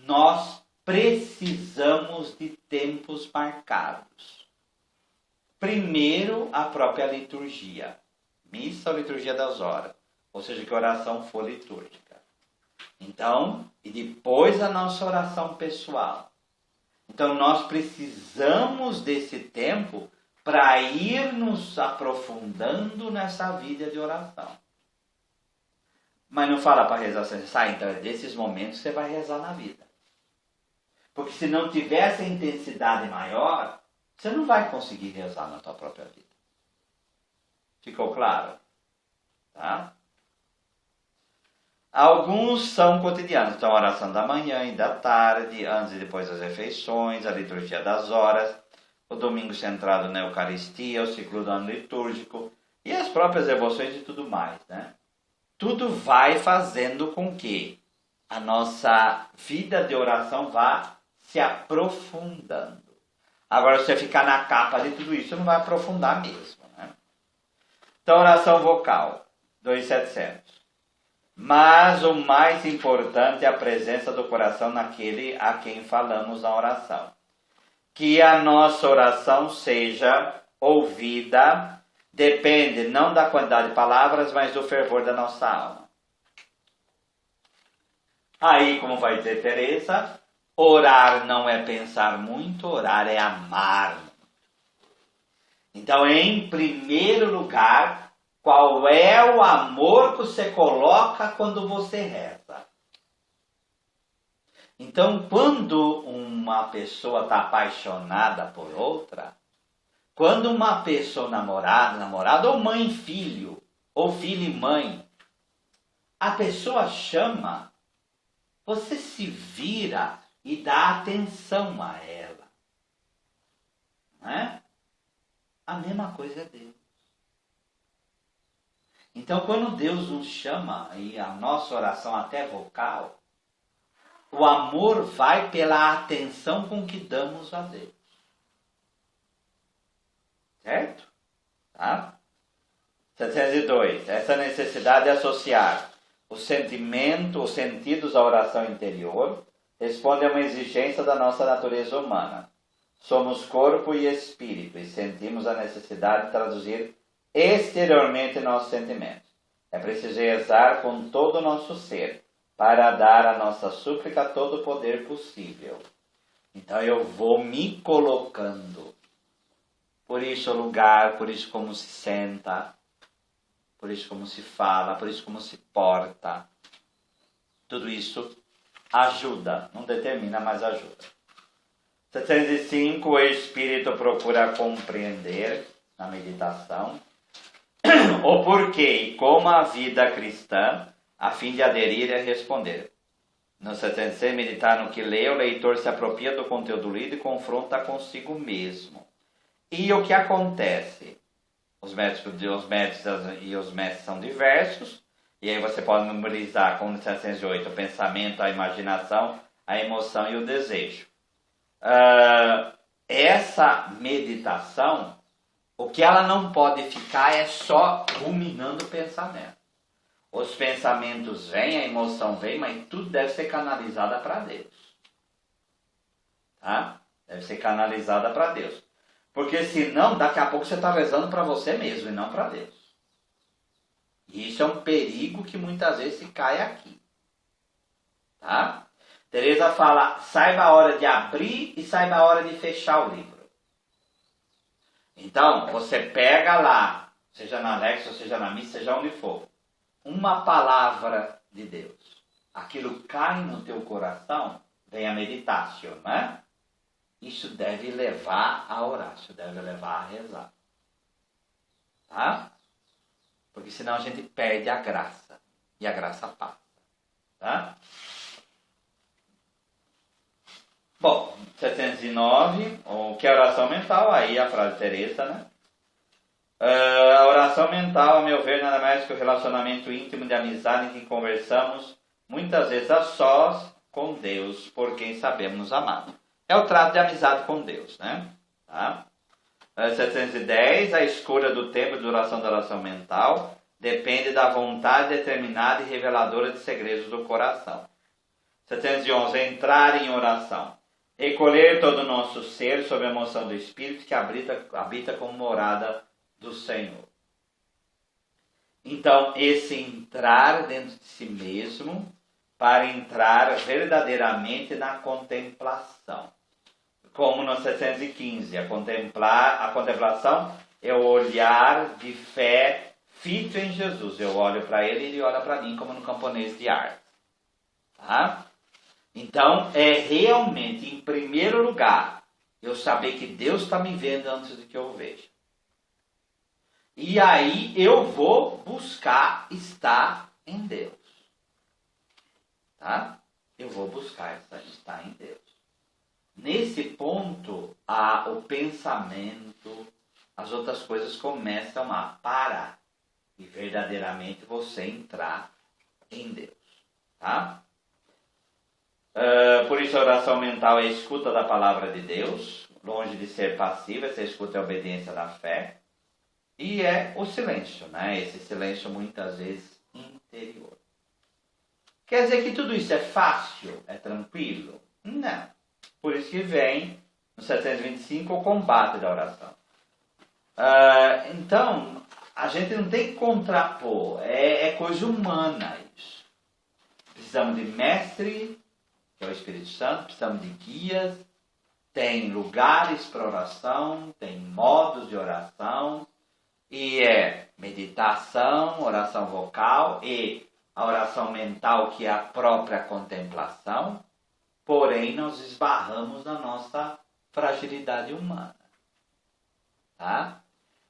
Nós precisamos de tempos marcados. Primeiro, a própria liturgia. Missa ou liturgia das horas. Ou seja, que a oração for litúrgica. Então, e depois a nossa oração pessoal. Então, nós precisamos desse tempo para ir nos aprofundando nessa vida de oração. Mas não fala para rezar sem cessar, então é desses momentos que você vai rezar na vida. Porque se não tiver essa intensidade maior, você não vai conseguir rezar na tua própria vida. Ficou claro? Tá? Alguns são cotidianos, então a oração da manhã e da tarde, antes e depois das refeições, a liturgia das horas, o domingo centrado na Eucaristia, o ciclo do ano litúrgico e as próprias devoções e tudo mais, né? Tudo vai fazendo com que a nossa vida de oração vá se aprofundando. Agora, se você ficar na capa de tudo isso, não vai aprofundar mesmo, né? Então, oração vocal, 2700. Mas o mais importante é a presença do coração naquele a quem falamos na oração. Que a nossa oração seja ouvida, depende não da quantidade de palavras, mas do fervor da nossa alma. Aí, como vai dizer Teresa, orar não é pensar muito, orar é amar. Então, em primeiro lugar, qual é o amor que você coloca quando você reza? Então, quando uma pessoa está apaixonada por outra, quando uma pessoa namorada, ou mãe e filho, ou filho e mãe, a pessoa chama, você se vira e dá atenção a ela. Não é? A mesma coisa é Deus. Então, quando Deus nos chama, e a nossa oração até vocal, o amor vai pela atenção com que damos a Deus. Certo? Tá? 702. Essa necessidade de associar o sentimento, os sentidos à oração interior, responde a uma exigência da nossa natureza humana. Somos corpo e espírito e sentimos a necessidade de traduzir exteriormente nossos sentimentos. É preciso rezar com todo o nosso ser para dar à nossa súplica todo o poder possível. Então eu vou me colocando. Por isso o lugar, por isso como se senta, por isso como se fala, por isso como se porta. Tudo isso ajuda, não determina, mas ajuda. 705, o espírito procura compreender na meditação o porquê e como a vida cristã, a fim de aderir e responder. No 706, meditar no que lê, o leitor se apropria do conteúdo lido e confronta consigo mesmo. E o que acontece? Os métodos e os mestres são diversos, e aí você pode memorizar, como no 708, o pensamento, a imaginação, a emoção e o desejo. Essa meditação, o que ela não pode ficar é só ruminando o pensamento. Os pensamentos vêm, a emoção vem, mas tudo deve ser canalizada para Deus. Tá? Deve ser canalizada para Deus. Porque senão, daqui a pouco você está rezando para você mesmo e não para Deus. E isso é um perigo que muitas vezes se cai aqui. Tá? Teresa fala, saiba a hora de abrir e saiba a hora de fechar o livro. Então, você pega lá, seja na Alexa, seja na missa, seja onde for, uma palavra de Deus. Aquilo cai no teu coração, vem a meditácio, né? Isso deve levar a orar, isso deve levar a rezar. Tá? Porque senão a gente perde a graça. E a graça passa. Tá? Bom, 709, o que é oração mental? Aí a frase de Teresa, né? A oração mental, a meu ver, nada mais que o relacionamento íntimo de amizade em que conversamos, muitas vezes a sós, com Deus, por quem sabemos amar. É o trato de amizade com Deus, né? Tá? 710, a escolha do tempo de duração da oração mental depende da vontade determinada e reveladora de segredos do coração. 711, entrar em oração. Recolher todo o nosso ser sob a emoção do Espírito que habita como morada do Senhor. Então, esse entrar dentro de si mesmo para entrar verdadeiramente na contemplação. Como no 715, a contemplação é o olhar de fé fito em Jesus. Eu olho para ele e ele olha para mim, como no camponês de arte. Tá? Então, é realmente, em primeiro lugar, eu saber que Deus está me vendo antes de que eu veja. E aí eu vou buscar estar em Deus. Tá? Eu vou buscar estar em Deus. Nesse ponto, o pensamento, as outras coisas começam a parar. E verdadeiramente você entrar em Deus. Tá? Por isso a oração mental é a escuta da palavra de Deus. Longe de ser passiva, essa escuta é a obediência da fé. E é o silêncio, né? Esse silêncio muitas vezes interior. Quer dizer que tudo isso é fácil? É tranquilo? Não. Por isso que vem no 725 o combate da oração. Então, a gente não tem que contrapor. É coisa humana isso. Precisamos de mestre, que é o Espírito Santo. Precisamos de guias. Tem lugares para oração. Tem modos de oração. E é meditação, oração vocal e a oração mental, que é a própria contemplação. Porém, nós esbarramos na nossa fragilidade humana. Tá?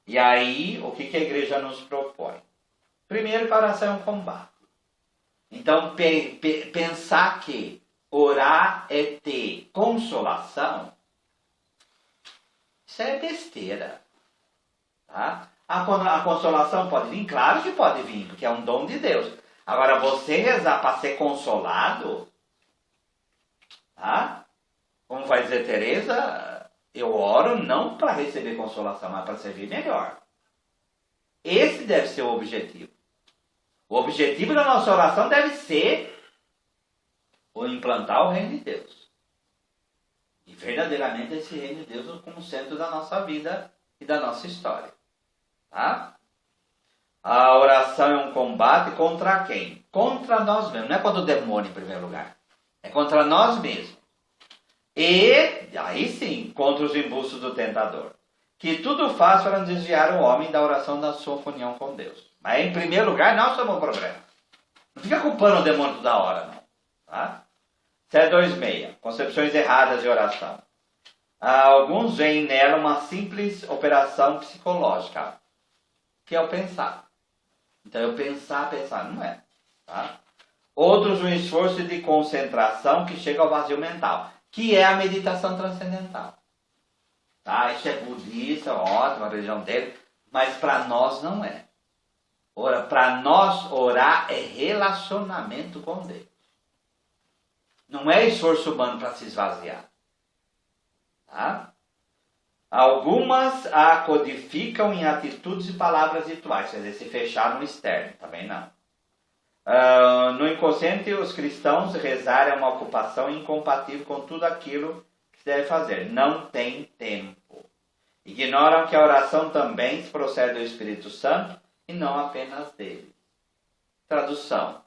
E aí, o que a igreja nos propõe? Primeiro, que a oração é um combate. Então, pensar que orar é ter consolação, isso é besteira. Tá? A consolação pode vir? Claro que pode vir, porque é um dom de Deus. Agora, você rezar para ser consolado, tá? Como vai dizer Teresa, eu oro não para receber consolação, mas para servir melhor. Esse deve ser o objetivo. O objetivo da nossa oração deve ser o implantar o reino de Deus. E verdadeiramente esse reino de Deus como centro da nossa vida e da nossa história. Tá? A oração é um combate contra quem? Contra nós mesmos. Não é contra o demônio em primeiro lugar. É contra nós mesmos. E, aí sim, contra os impulsos do tentador. Que tudo faz para desviar o homem da oração da sua comunhão com Deus. Mas em primeiro lugar, nós somos o problema. Não fica culpando o demônio toda hora, não. Tá? 726. Concepções erradas de oração. Alguns veem nela uma simples operação psicológica, que é o pensar. Então, eu pensar, não é. Tá? Outros, um esforço de concentração que chega ao vazio mental, que é a meditação transcendental. Tá? Isso é budista, ótimo, a religião dele, mas para nós não é. Para nós, orar é relacionamento com Deus. Não é esforço humano para se esvaziar. Tá? Algumas a codificam em atitudes e palavras rituais, quer dizer, se fechar no externo, também não. No inconsciente, os cristãos rezar é uma ocupação incompatível com tudo aquilo que se deve fazer. Não tem tempo. Ignoram que a oração também se procede do Espírito Santo e não apenas dele. Tradução.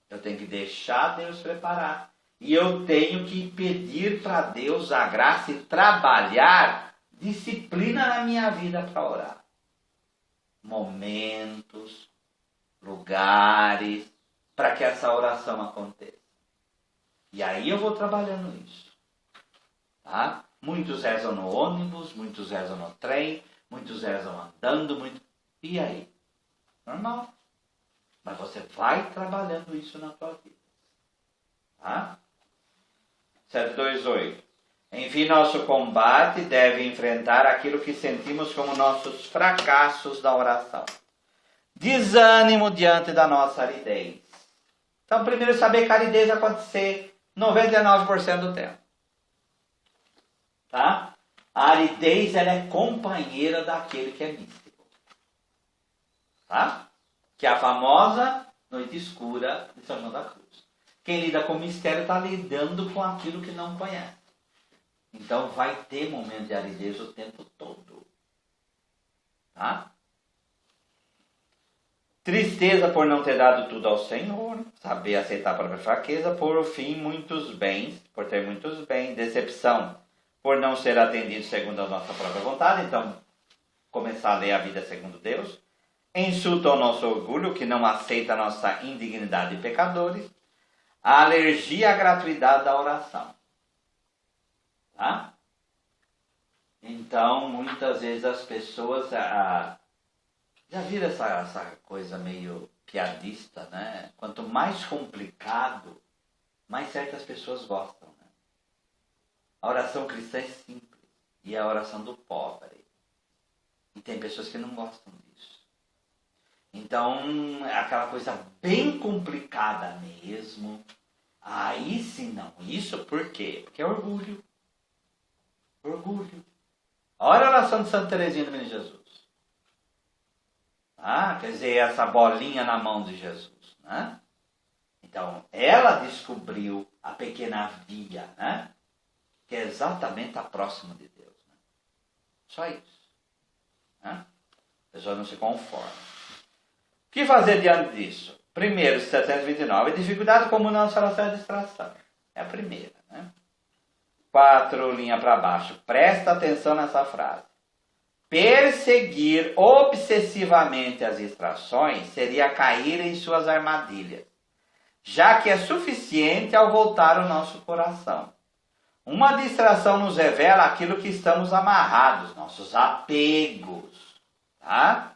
Eu tenho que deixar Deus preparar. E eu tenho que pedir para Deus a graça e trabalhar disciplina na minha vida para orar. Momentos, lugares, para que essa oração aconteça. E aí eu vou trabalhando isso. Tá? Muitos rezam no ônibus, muitos rezam no trem, muitos rezam andando, E aí? Normal. Mas você vai trabalhando isso na tua vida. Tá? 728. Enfim, nosso combate deve enfrentar aquilo que sentimos como nossos fracassos da oração. Desânimo diante da nossa aridez. Então, primeiro, saber que a aridez acontecer 99% do tempo. Tá? A aridez, ela é companheira daquele que é místico. Tá? Que é a famosa noite escura de São João da Cruz. Quem lida com o mistério está lidando com aquilo que não conhece. Então vai ter momento de aridez o tempo todo. Tá? Tristeza por não ter dado tudo ao Senhor. Saber aceitar a própria fraqueza. Por fim, muitos bens. Por ter muitos bens. Decepção por não ser atendido segundo a nossa própria vontade. Então, começar a ler a vida segundo Deus. Insulta ao nosso orgulho, que não aceita a nossa indignidade de pecadores. A alergia à gratuidade da oração. Tá? Então, muitas vezes as pessoas já viram essa coisa meio piadista, né? Quanto mais complicado, mais certas pessoas gostam. Né? A oração cristã é simples e é a oração do pobre. E tem pessoas que não gostam disso. Então, aquela coisa bem complicada mesmo. Aí sim não. Isso por quê? Porque é orgulho. Orgulho. Olha a oração de Santa Teresinha do Menino Jesus. Quer dizer, essa bolinha na mão de Jesus. Né? Então, ela descobriu a pequena via, né? Que é exatamente a próxima de Deus. Né? Só isso. Né? A pessoa não se conforma. O que fazer diante disso? Primeiro, 729, dificuldade comum na nossa oração é distração. É a primeira. Né? 4 linhas para baixo. Presta atenção nessa frase. Perseguir obsessivamente as distrações seria cair em suas armadilhas, já que é suficiente ao voltar o nosso coração. Uma distração nos revela aquilo que estamos amarrados, nossos apegos. Tá?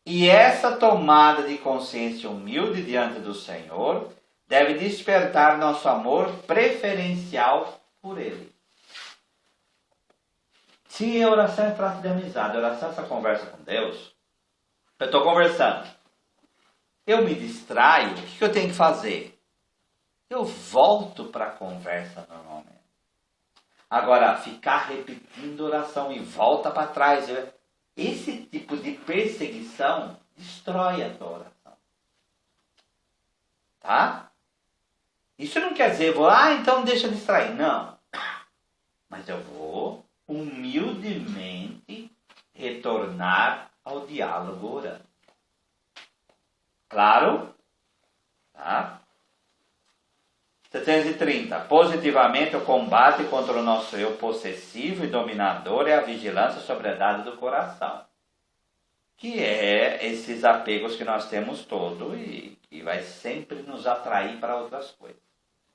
E essa tomada de consciência humilde diante do Senhor deve despertar nosso amor preferencial por Ele. Se a oração é trato de amizade, a oração é essa conversa com Deus, eu estou conversando, eu me distraio, o que eu tenho que fazer? Eu volto para a conversa normalmente. Agora, ficar repetindo oração e volta para trás, esse tipo de perseguição destrói a tua oração. Tá? Isso não quer dizer, então deixa de distrair. Não. Mas eu vou humildemente retornar ao diálogo orando. Claro? Tá? 730. Positivamente, o combate contra o nosso eu possessivo e dominador é a vigilância sobre a sobriedade do coração. Que é esses apegos que nós temos todo e que vai sempre nos atrair para outras coisas.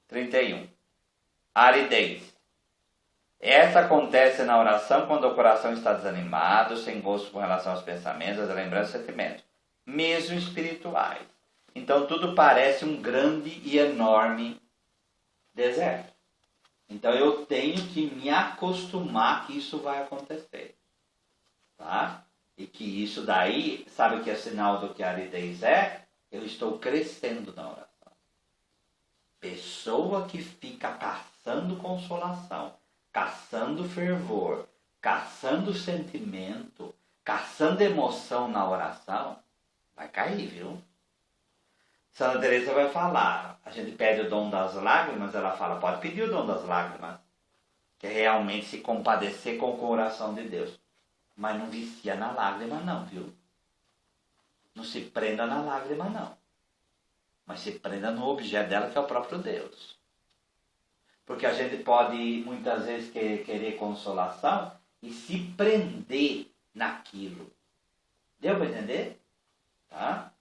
31. Aridez. Essa acontece na oração quando o coração está desanimado, sem gosto com relação aos pensamentos, às lembranças e sentimentos, mesmo espirituais. Então tudo parece um grande e enorme deserto. Então eu tenho que me acostumar que isso vai acontecer. Tá? E que isso daí, sabe o que é sinal do que a aridez é? Eu estou crescendo na oração. Pessoa que fica caçando consolação, caçando fervor, caçando sentimento, caçando emoção na oração, vai cair, viu? Santa Teresa vai falar, a gente pede o dom das lágrimas, ela fala, pode pedir o dom das lágrimas, que é realmente se compadecer com o coração de Deus. Mas não vicia na lágrima não, viu? Não se prenda na lágrima não. Mas se prenda no objeto dela, que é o próprio Deus. Porque a gente pode, muitas vezes, querer consolação e se prender naquilo. Deu para entender? Tá?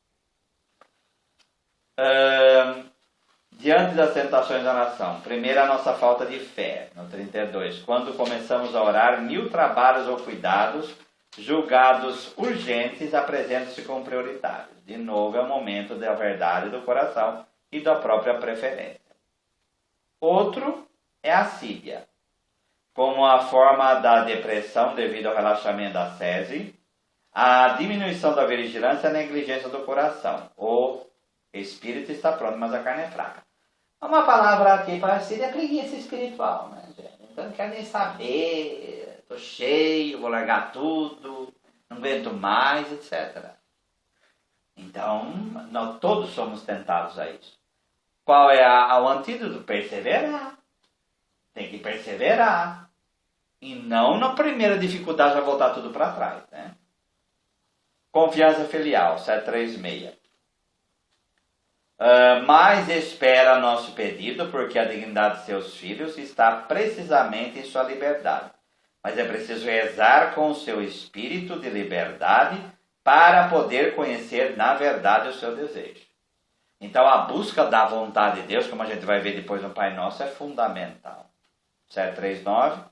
Diante das tentações da oração. Primeiro, a nossa falta de fé, no 32. Quando começamos a orar, 1000 trabalhos ou cuidados, julgados urgentes, apresentam-se como prioritários. De novo, é o momento da verdade do coração e da própria preferência. Outro é a assídia. como a forma da depressão devido ao relaxamento da sese, a diminuição da vigilância e a negligência do coração. O espírito está pronto, mas a carne é fraca. Uma palavra aqui parecida é preguiça espiritual, né, gente? Então não quero nem saber, estou cheio, vou largar tudo, não aguento mais, etc. Então, nós todos somos tentados a isso. Qual é o antídoto? Perseverar. Tem que perseverar. E não na primeira dificuldade já voltar tudo para trás, né? Confiança filial, 736. Mas espera nosso pedido, porque a dignidade de seus filhos está precisamente em sua liberdade. Mas é preciso rezar com o seu espírito de liberdade para poder conhecer na verdade o seu desejo. Então a busca da vontade de Deus, como a gente vai ver depois no Pai Nosso, é fundamental. 739.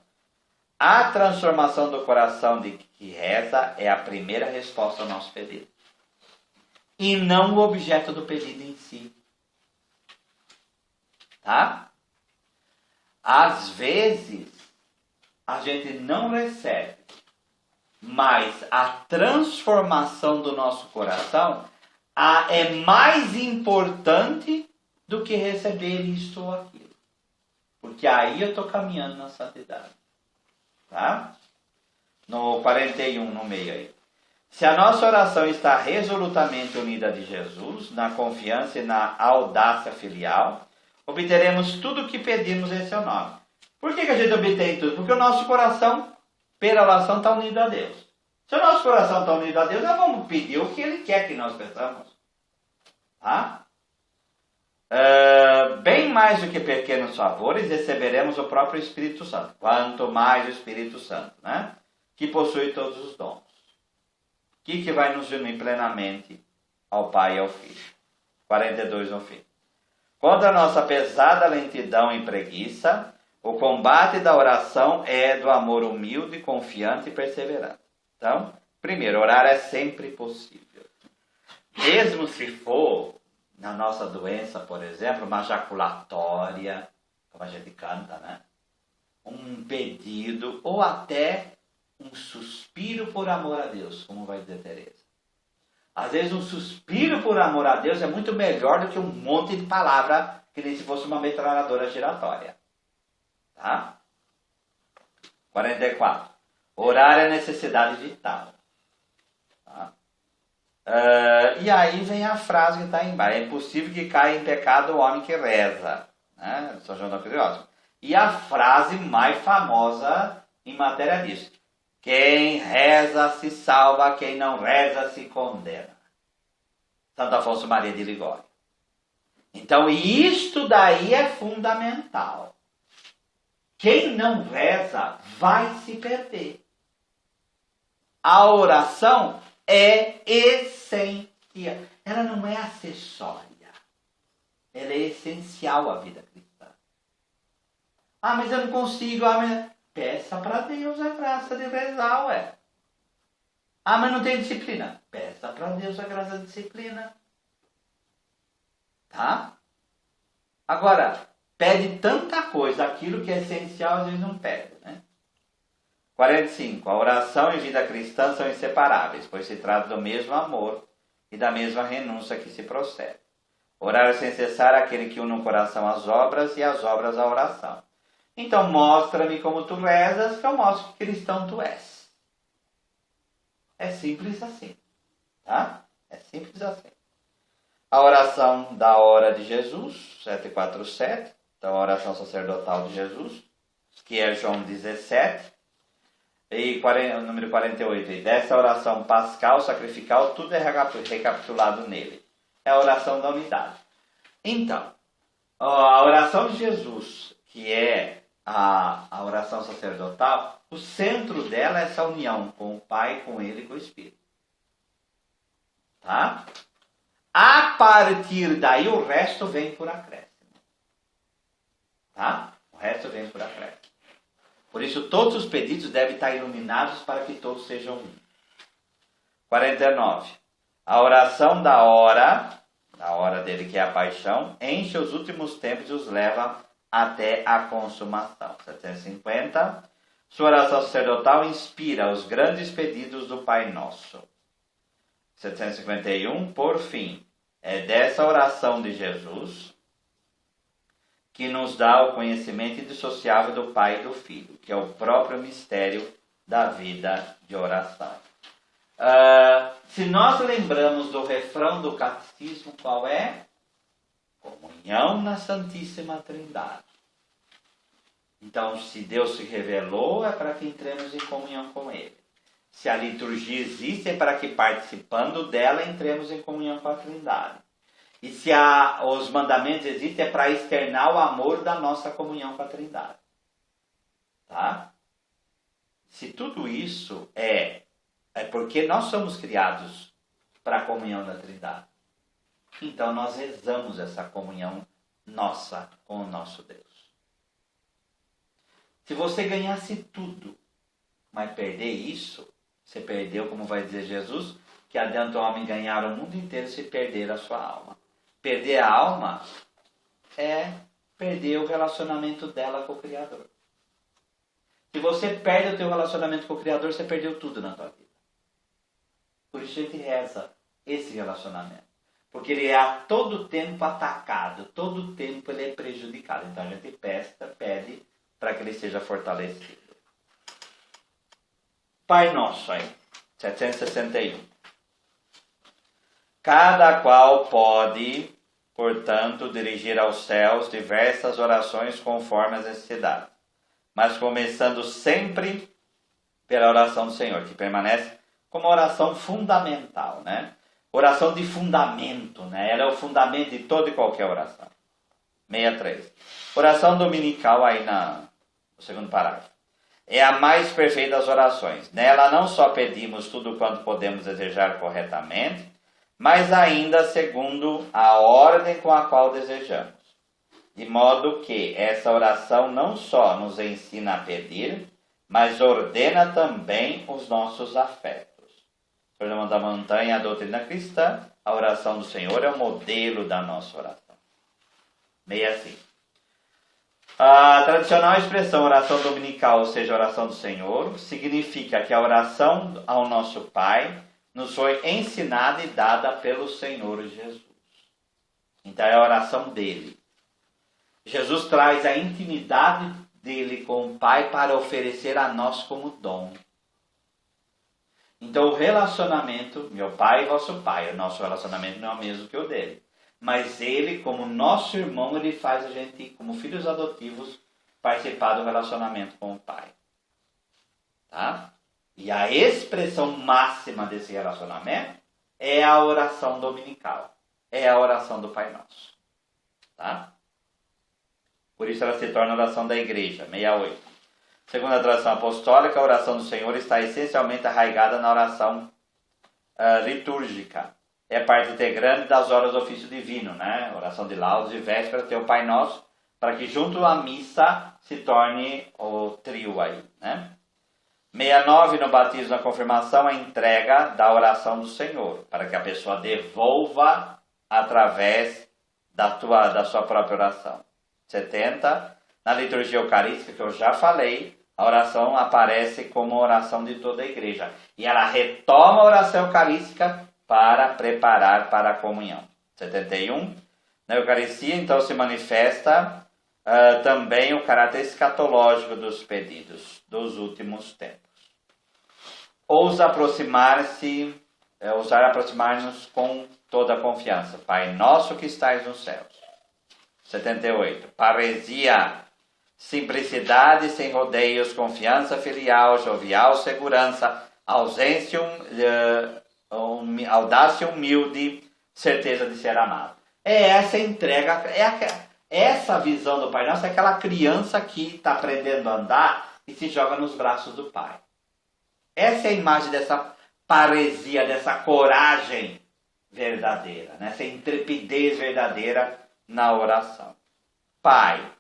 A transformação do coração de que reza é a primeira resposta ao nosso pedido. E não o objeto do pedido em si. Tá? Às vezes, a gente não recebe, mas a transformação do nosso coração é mais importante do que receber isto ou aquilo. Porque aí eu estou caminhando na santidade. Tá? No 41, no meio aí. Se a nossa oração está resolutamente unida a de Jesus, na confiança e na audácia filial, obteremos tudo o que pedimos em seu nome. Por que a gente obtém tudo? Porque o nosso coração, pela oração, está unido a Deus. Se o nosso coração está unido a Deus, nós vamos pedir o que Ele quer que nós peçamos. Tá? Bem mais do que pequenos favores, receberemos o próprio Espírito Santo. Quanto mais o Espírito Santo, né? Que possui todos os dons. Que vai nos unir plenamente ao Pai e ao Filho. 42 no fim. Contra a nossa pesada lentidão e preguiça, o combate da oração é do amor humilde, confiante e perseverante. Então, primeiro, orar é sempre possível. Mesmo se for, na nossa doença, por exemplo, uma jaculatória, como a gente canta, né? Um pedido, ou até um suspiro por amor a Deus, como vai dizer Teresa. Às vezes um suspiro por amor a Deus é muito melhor do que um monte de palavra que nem se fosse uma metralhadora giratória. Tá? 44. Orar é necessidade vital. Tá? E aí vem a frase que está aí embaixo. É impossível que caia em pecado o homem que reza. Né? São João da Cruz. E a frase mais famosa em matéria disso. Quem reza se salva, quem não reza se condena. Santo Afonso Maria de Ligório. Então, isto daí é fundamental. Quem não reza vai se perder. A oração é essencial. Ela não é acessória. Ela é essencial à vida cristã. Ah, mas eu não consigo. Peça para Deus a graça de rezar, ué. Ah, mas não tem disciplina. Peça para Deus a graça de disciplina. Tá? Agora, pede tanta coisa, aquilo que é essencial às vezes não pede, né? 45. A oração e vida cristã são inseparáveis, pois se trata do mesmo amor e da mesma renúncia que se procede. Orar é sem cessar aquele que une o coração às obras e as obras à oração. Então mostra-me como tu rezas, que eu mostro que cristão tu és. É simples assim. Tá? É simples assim. A oração da hora de Jesus, 747. Então a oração sacerdotal de Jesus, que é João 17. E número 48. E dessa oração pascal, sacrificial, tudo é recapitulado nele. É a oração da unidade. Então, a oração de Jesus, que é a oração sacerdotal, o centro dela é essa união com o Pai, com Ele e com o Espírito. Tá? A partir daí, o resto vem por acréscimo. Tá? O resto vem por acréscimo. Por isso, todos os pedidos devem estar iluminados para que todos sejam um. 49. A oração da hora dele, que é a paixão, enche os últimos tempos e os leva até a consumação. 750. Sua oração sacerdotal inspira os grandes pedidos do Pai Nosso. 751, por fim, é dessa oração de Jesus que nos dá o conhecimento indissociável do Pai e do Filho, que é o próprio mistério da vida de oração. Se nós lembramos do refrão do catecismo, qual é? Comunhão na Santíssima Trindade. Então, se Deus se revelou, é para que entremos em comunhão com Ele. Se a liturgia existe, é para que, participando dela, entremos em comunhão com a Trindade. E se os mandamentos existem, é para externar o amor da nossa comunhão com a Trindade. Tá? Se tudo isso é porque nós somos criados para a comunhão da Trindade. Então nós rezamos essa comunhão nossa com o nosso Deus. Se você ganhasse tudo, mas perder isso, você perdeu, como vai dizer Jesus, que adianta o homem ganhar o mundo inteiro se perder a sua alma. Perder a alma é perder o relacionamento dela com o Criador. Se você perde o teu relacionamento com o Criador, você perdeu tudo na tua vida. Por isso a gente reza esse relacionamento. Porque ele é a todo tempo atacado, todo tempo ele é prejudicado. Então a gente pede para que ele seja fortalecido. Pai Nosso aí, 761. Cada qual pode, portanto, dirigir aos céus diversas orações conforme as necessidades, mas começando sempre pela oração do Senhor, que permanece como oração fundamental, né? Oração de fundamento, né? Ela é o fundamento de toda e qualquer oração. 63. Oração dominical aí no segundo parágrafo. É a mais perfeita das orações. Nela não só pedimos tudo quanto podemos desejar corretamente, mas ainda segundo a ordem com a qual desejamos. De modo que essa oração não só nos ensina a pedir, mas ordena também os nossos afetos. Sermão da Montanha, a doutrina cristã, a oração do Senhor é o modelo da nossa oração. 65. A tradicional expressão oração dominical, ou seja, oração do Senhor, significa que a oração ao nosso Pai nos foi ensinada e dada pelo Senhor Jesus. Então é a oração dele. Jesus traz a intimidade dele com o Pai para oferecer a nós como dom. Então o relacionamento, meu Pai e vosso Pai, o nosso relacionamento não é o mesmo que o dele. Mas ele, como nosso irmão, ele faz a gente, como filhos adotivos, participar do relacionamento com o Pai. Tá? E a expressão máxima desse relacionamento é a oração dominical. É a oração do Pai Nosso. Tá? Por isso ela se torna a oração da igreja. 68. Segundo a tradição apostólica, a oração do Senhor está essencialmente arraigada na oração litúrgica. É parte integrante das horas do ofício divino, né? Oração de laudes e véspera, tem o Pai Nosso, para que junto à missa se torne o trio aí, né? 69, no batismo e na confirmação, a entrega da oração do Senhor, para que a pessoa devolva através da sua própria oração. 70, na liturgia eucarística, que eu já falei, a oração aparece como oração de toda a igreja. E ela retoma a oração eucarística para preparar para a comunhão. 71, na Eucaristia, então, se manifesta também o caráter escatológico dos pedidos dos últimos tempos. Ousar aproximar-nos com toda a confiança. Pai nosso que estais nos céus. 78. Paresia, simplicidade sem rodeios, confiança filial, jovial, segurança, ausência, audácia humilde, certeza de ser amado. É essa entrega, essa visão do Pai Nosso, é aquela criança que está aprendendo a andar e se joga nos braços do Pai. Essa é a imagem dessa paresia, dessa coragem verdadeira, né? Essa intrepidez verdadeira na oração. Pai,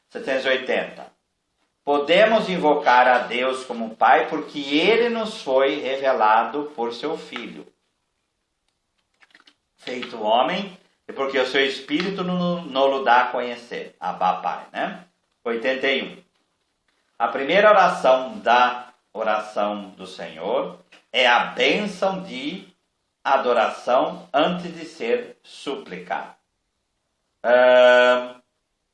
780. Podemos invocar a Deus como Pai porque Ele nos foi revelado por seu Filho, feito homem, e porque o seu Espírito nos dá a conhecer. Abba, Pai, né? 81. A primeira oração da oração do Senhor é a bênção de adoração antes de ser súplica.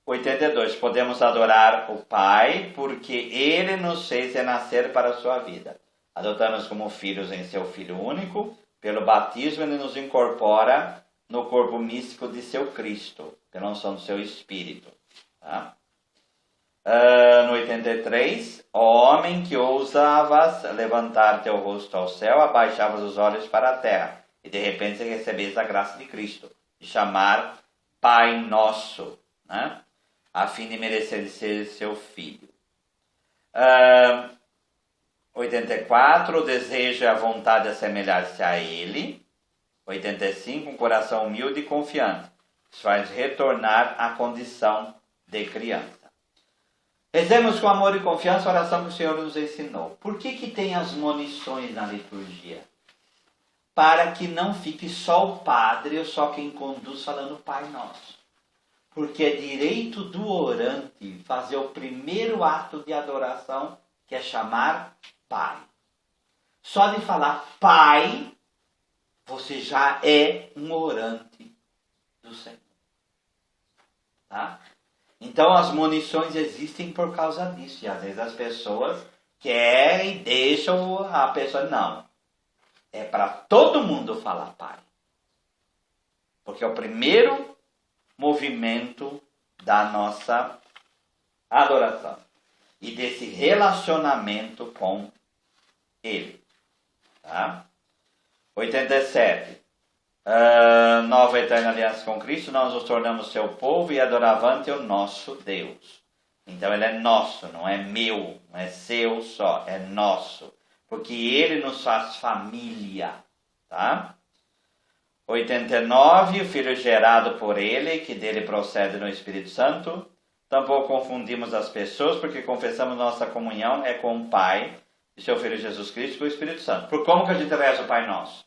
82. Podemos adorar o Pai porque Ele nos fez renascer para a sua vida. Adotamos como filhos em seu Filho único. Pelo batismo Ele nos incorpora no corpo místico de seu Cristo, pela unção do seu Espírito. Tá? No 83, ó homem que ousavas levantar teu rosto ao céu, abaixavas os olhos para a terra, e de repente recebes a graça de Cristo, de chamar Pai Nosso, né? A fim de merecer ser seu filho. 84, o desejo e a vontade de assemelhar-se a Ele. 85, um coração humilde e confiante. Isso faz retornar à condição de criança. Rezemos com amor e confiança a oração que o Senhor nos ensinou. Por que tem as monições na liturgia? Para que não fique só o padre ou só quem conduz falando Pai Nosso. Porque é direito do orante fazer o primeiro ato de adoração, que é chamar Pai. Só de falar Pai, você já é um orante do Senhor. Tá? Então as monições existem por causa disso. E às vezes as pessoas querem e deixam a pessoa... Não. É para todo mundo falar Pai. Porque é o primeiro movimento da nossa adoração. E desse relacionamento com Ele. Tá? 87. Nova eterna aliança com Cristo, nós nos tornamos seu povo e adoravante o nosso Deus. Então Ele é nosso, não é meu, não é seu só, é nosso. Porque Ele nos faz família. Tá? 89, o Filho gerado por Ele, que dele procede no Espírito Santo. Tampouco confundimos as pessoas, porque confessamos nossa comunhão é com o Pai e seu Filho Jesus Cristo e com o Espírito Santo. Por como que a gente reza o Pai Nosso?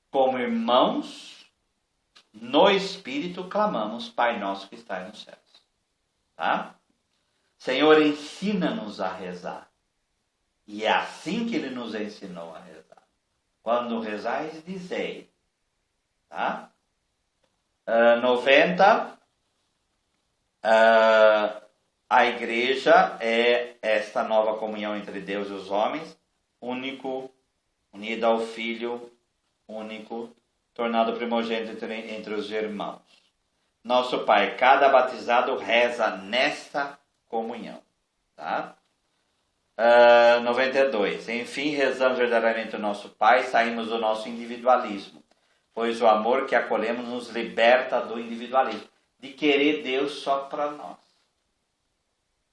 Como irmãos, no Espírito, clamamos, Pai Nosso que está nos céus. Tá? Senhor, ensina-nos a rezar. E é assim que Ele nos ensinou a rezar. Quando rezais, dizei. Tá? 90. A igreja é esta nova comunhão entre Deus e os homens, único, unida ao Filho único, tornado primogênito entre os irmãos. Nosso Pai, cada batizado reza nesta comunhão. Tá? 92. Enfim, rezamos verdadeiramente o nosso Pai, saímos do nosso individualismo, pois o amor que acolhemos nos liberta do individualismo, de querer Deus só para nós.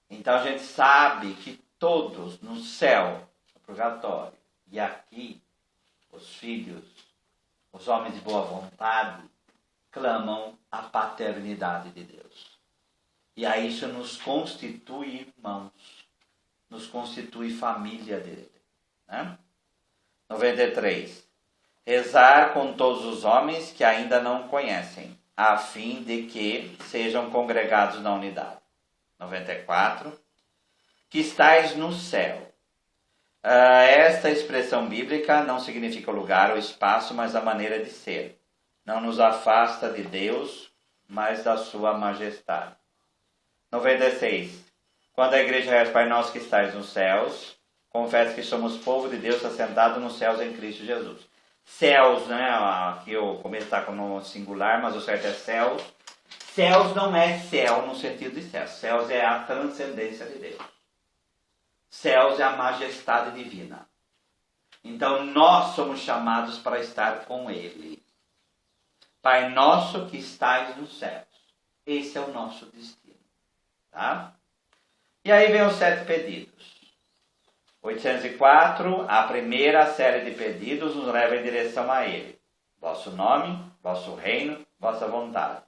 Então a gente sabe que todos no céu, no purgatório, e aqui, os filhos, os homens de boa vontade, clamam a paternidade de Deus. E aí isso nos constitui irmãos, nos constitui família dele. Né? 93. Rezar com todos os homens que ainda não conhecem, a fim de que sejam congregados na unidade. 94. Que estais no céu. Esta expressão bíblica não significa o lugar ou espaço, mas a maneira de ser. Não nos afasta de Deus, mas da sua majestade. 96. Quando a igreja reza Pai Nosso que estais nos céus, confessa que somos povo de Deus assentado nos céus em Cristo Jesus. Céus, né? Aqui o começo está no singular, mas o certo é céus. Céus não é céu no sentido de céu. Céus é a transcendência de Deus. Céus é a majestade divina. Então nós somos chamados para estar com Ele. Pai nosso que estais nos céus. Esse é o nosso destino. Tá? E aí vem os 7 pedidos. 804, a primeira série de pedidos nos leva em direção a Ele. Vosso nome, vosso reino, vossa vontade.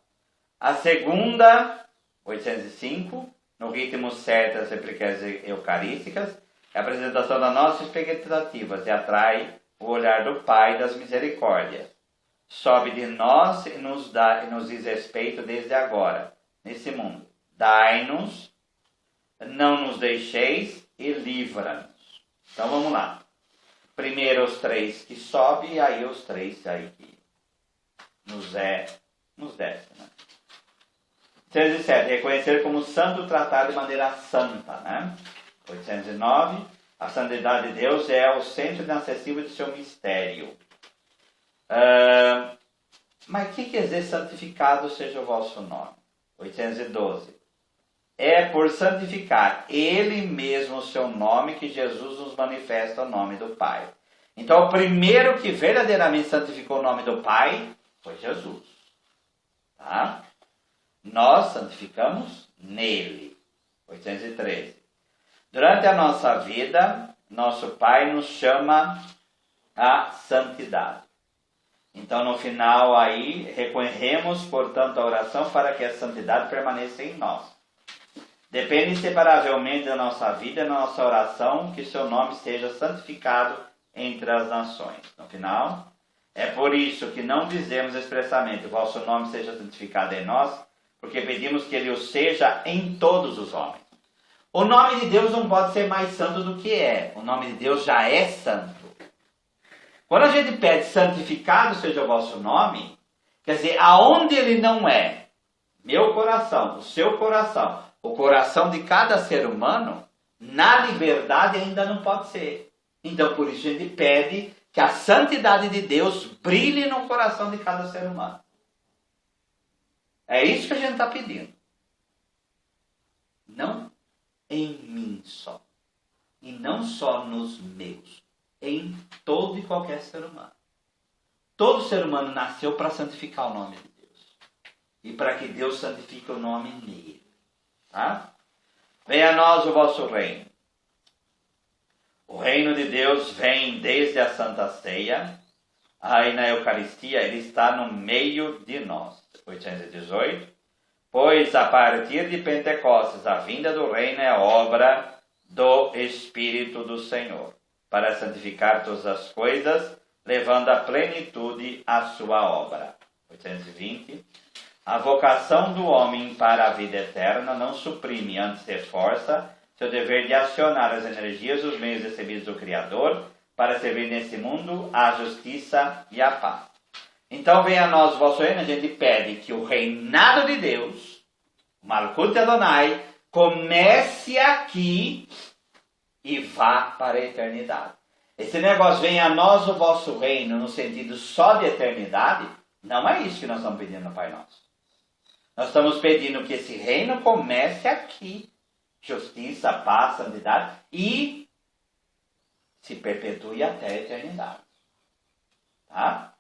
A segunda, 805, no ritmo certo das replicas eucarísticas, é a apresentação das nossas expectativas e atrai o olhar do Pai das misericórdias. Sobe de nós e nos diz respeito desde agora, nesse mundo. Dai-nos, não nos deixeis e livra-nos. Então vamos lá. Primeiro os 3 que sobem, e aí os 3 aí que nos desce, né? 807, reconhecer como santo tratar de maneira santa, né? 809, a santidade de Deus é o centro inacessível de seu mistério. Mas o que quer dizer santificado seja o vosso nome? 812, é por santificar Ele mesmo o seu nome que Jesus nos manifesta o nome do Pai. Então o primeiro que verdadeiramente santificou o nome do Pai foi Jesus. Tá? Nós santificamos nele. 813. Durante a nossa vida, nosso Pai nos chama à santidade. Então, no final aí, recorremos, portanto, a oração para que a santidade permaneça em nós. Depende inseparavelmente da nossa vida e da nossa oração que seu nome seja santificado entre as nações. No final, é por isso que não dizemos expressamente: o vosso nome seja santificado em nós, porque pedimos que ele o seja em todos os homens. O nome de Deus não pode ser mais santo do que é. O nome de Deus já é santo. Quando a gente pede santificado seja o vosso nome, quer dizer, aonde ele não é, meu coração, o seu coração, o coração de cada ser humano, na liberdade ainda não pode ser. Então, por isso a gente pede que a santidade de Deus brilhe no coração de cada ser humano. É isso que a gente está pedindo. Não em mim só. E não só nos meus. Em todo e qualquer ser humano. Todo ser humano nasceu para santificar o nome de Deus. E para que Deus santifique o nome nele. Tá? Venha a nós o vosso reino. O reino de Deus vem desde a Santa Ceia. Aí na Eucaristia ele está no meio de nós. 818. Pois a partir de Pentecostes a vinda do reino é obra do Espírito do Senhor, para santificar todas as coisas, levando à plenitude a sua obra. 820. A vocação do homem para a vida eterna não suprime, antes reforça seu dever de acionar as energias e os meios recebidos do Criador para servir nesse mundo a justiça e a paz. Então venha a nós o vosso reino, a gente pede que o reinado de Deus, o Malkut Adonai, comece aqui e vá para a eternidade. Esse negócio, venha a nós o vosso reino, no sentido só de eternidade, não é isso que nós estamos pedindo no Pai Nosso. Nós estamos pedindo que esse reino comece aqui. Justiça, paz, santidade e se perpetue até a eternidade. Tá?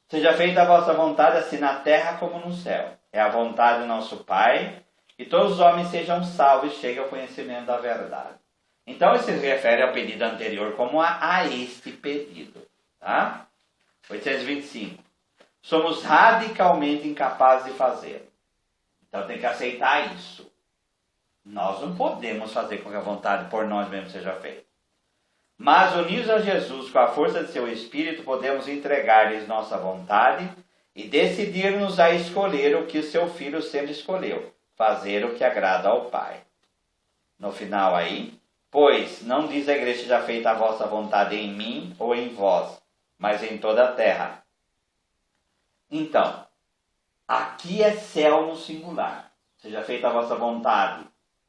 Seja feita a vossa vontade, assim na terra como no céu. É a vontade do nosso Pai, que todos os homens sejam salvos e cheguem ao conhecimento da verdade. Então, isso se refere ao pedido anterior como a este pedido. Tá? 825. Somos radicalmente incapazes de fazer. Então, tem que aceitar isso. Nós não podemos fazer com que a vontade por nós mesmos seja feita. Mas, unidos a Jesus com a força de seu Espírito, podemos entregar-lhes nossa vontade e decidir-nos a escolher o que o seu Filho sempre escolheu, fazer o que agrada ao Pai. No final aí, pois não diz a igreja seja feita a vossa vontade em mim ou em vós, mas em toda a terra. Então, aqui é céu no singular. Seja feita a vossa vontade,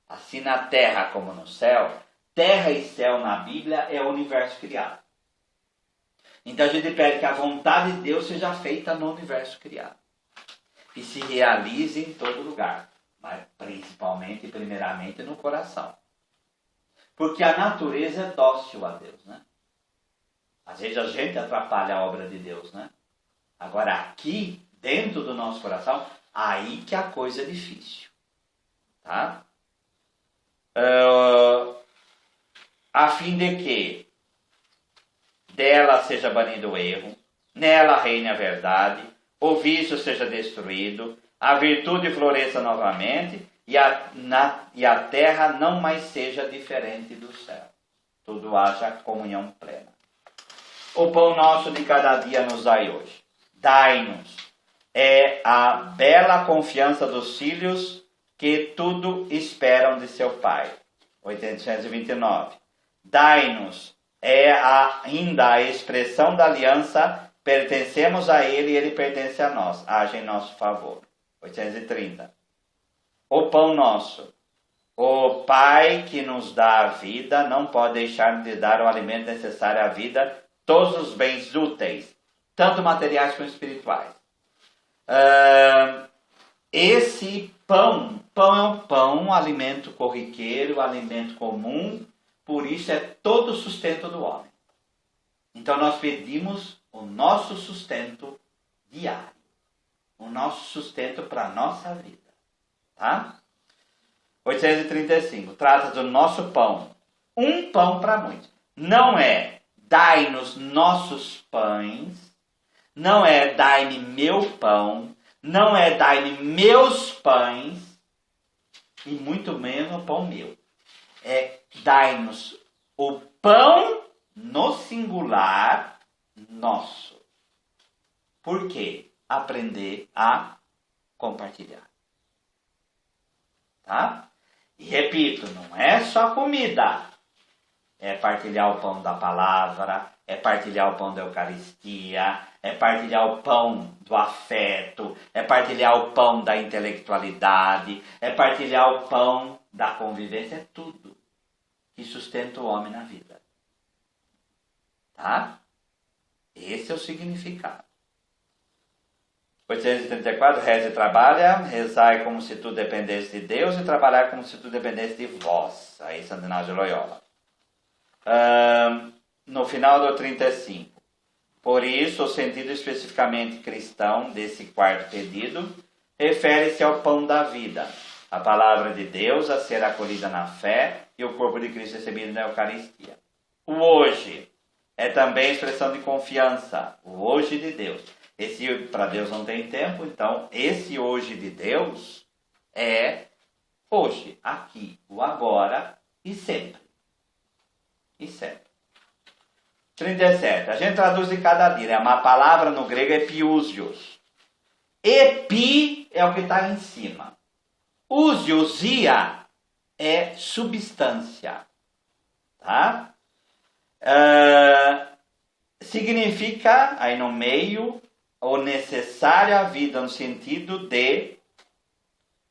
assim na terra como no céu. Terra e céu na Bíblia é o universo criado. Então a gente pede que a vontade de Deus seja feita no universo criado. E se realize em todo lugar. Mas principalmente e primeiramente no coração. Porque a natureza é dócil a Deus, né? Às vezes a gente atrapalha a obra de Deus, né? Agora aqui, dentro do nosso coração, aí que a coisa é difícil. Tá? A fim de que dela seja banido o erro, nela reine a verdade, o vício seja destruído, a virtude floresça novamente e a terra não mais seja diferente do céu. Tudo haja comunhão plena. O pão nosso de cada dia nos dai hoje. Dai-nos. É a bela confiança dos filhos que tudo esperam de seu Pai. 829. Dai-nos é ainda a expressão da aliança, pertencemos a ele e ele pertence a nós. Age em nosso favor. 830. O pão nosso. O Pai que nos dá a vida não pode deixar de dar o alimento necessário à vida, todos os bens úteis, tanto materiais como espirituais. Esse pão é um pão, um alimento corriqueiro, um alimento comum, por isso é todo o sustento do homem. Então nós pedimos o nosso sustento diário, o nosso sustento para a nossa vida. Tá? 835. Trata do nosso pão. Um pão para muitos. Não é dai-nos nossos pães, não é dai-me meu pão, não é dai-me meus pães, e muito menos o pão meu. É dai-nos o pão no singular nosso. Por quê? Aprender a compartilhar. Tá? E repito, não é só comida. É partilhar o pão da palavra, é partilhar o pão da Eucaristia, é partilhar o pão do afeto, é partilhar o pão da intelectualidade, é partilhar o pão da convivência, é tudo que sustenta o homem na vida. Tá? Esse é o significado. 834, reza e trabalha, rezai como se tudo dependesse de Deus e trabalhar como se tudo dependesse de vós. Aí Santo Inácio de Loyola. No final do 35. Por isso, o sentido especificamente cristão desse quarto pedido refere-se ao pão da vida, a palavra de Deus a ser acolhida na fé e o corpo de Cristo recebido na Eucaristia. O hoje é também expressão de confiança, o hoje de Deus. Esse para Deus não tem tempo, então esse hoje de Deus é hoje, aqui, o agora e sempre. E sempre. 37. A gente traduz de cada dia. Uma palavra no grego é piúsios. Epi é o que está em cima. Usiousia é substância. Tá? Significa, aí no meio, o necessário à vida no sentido de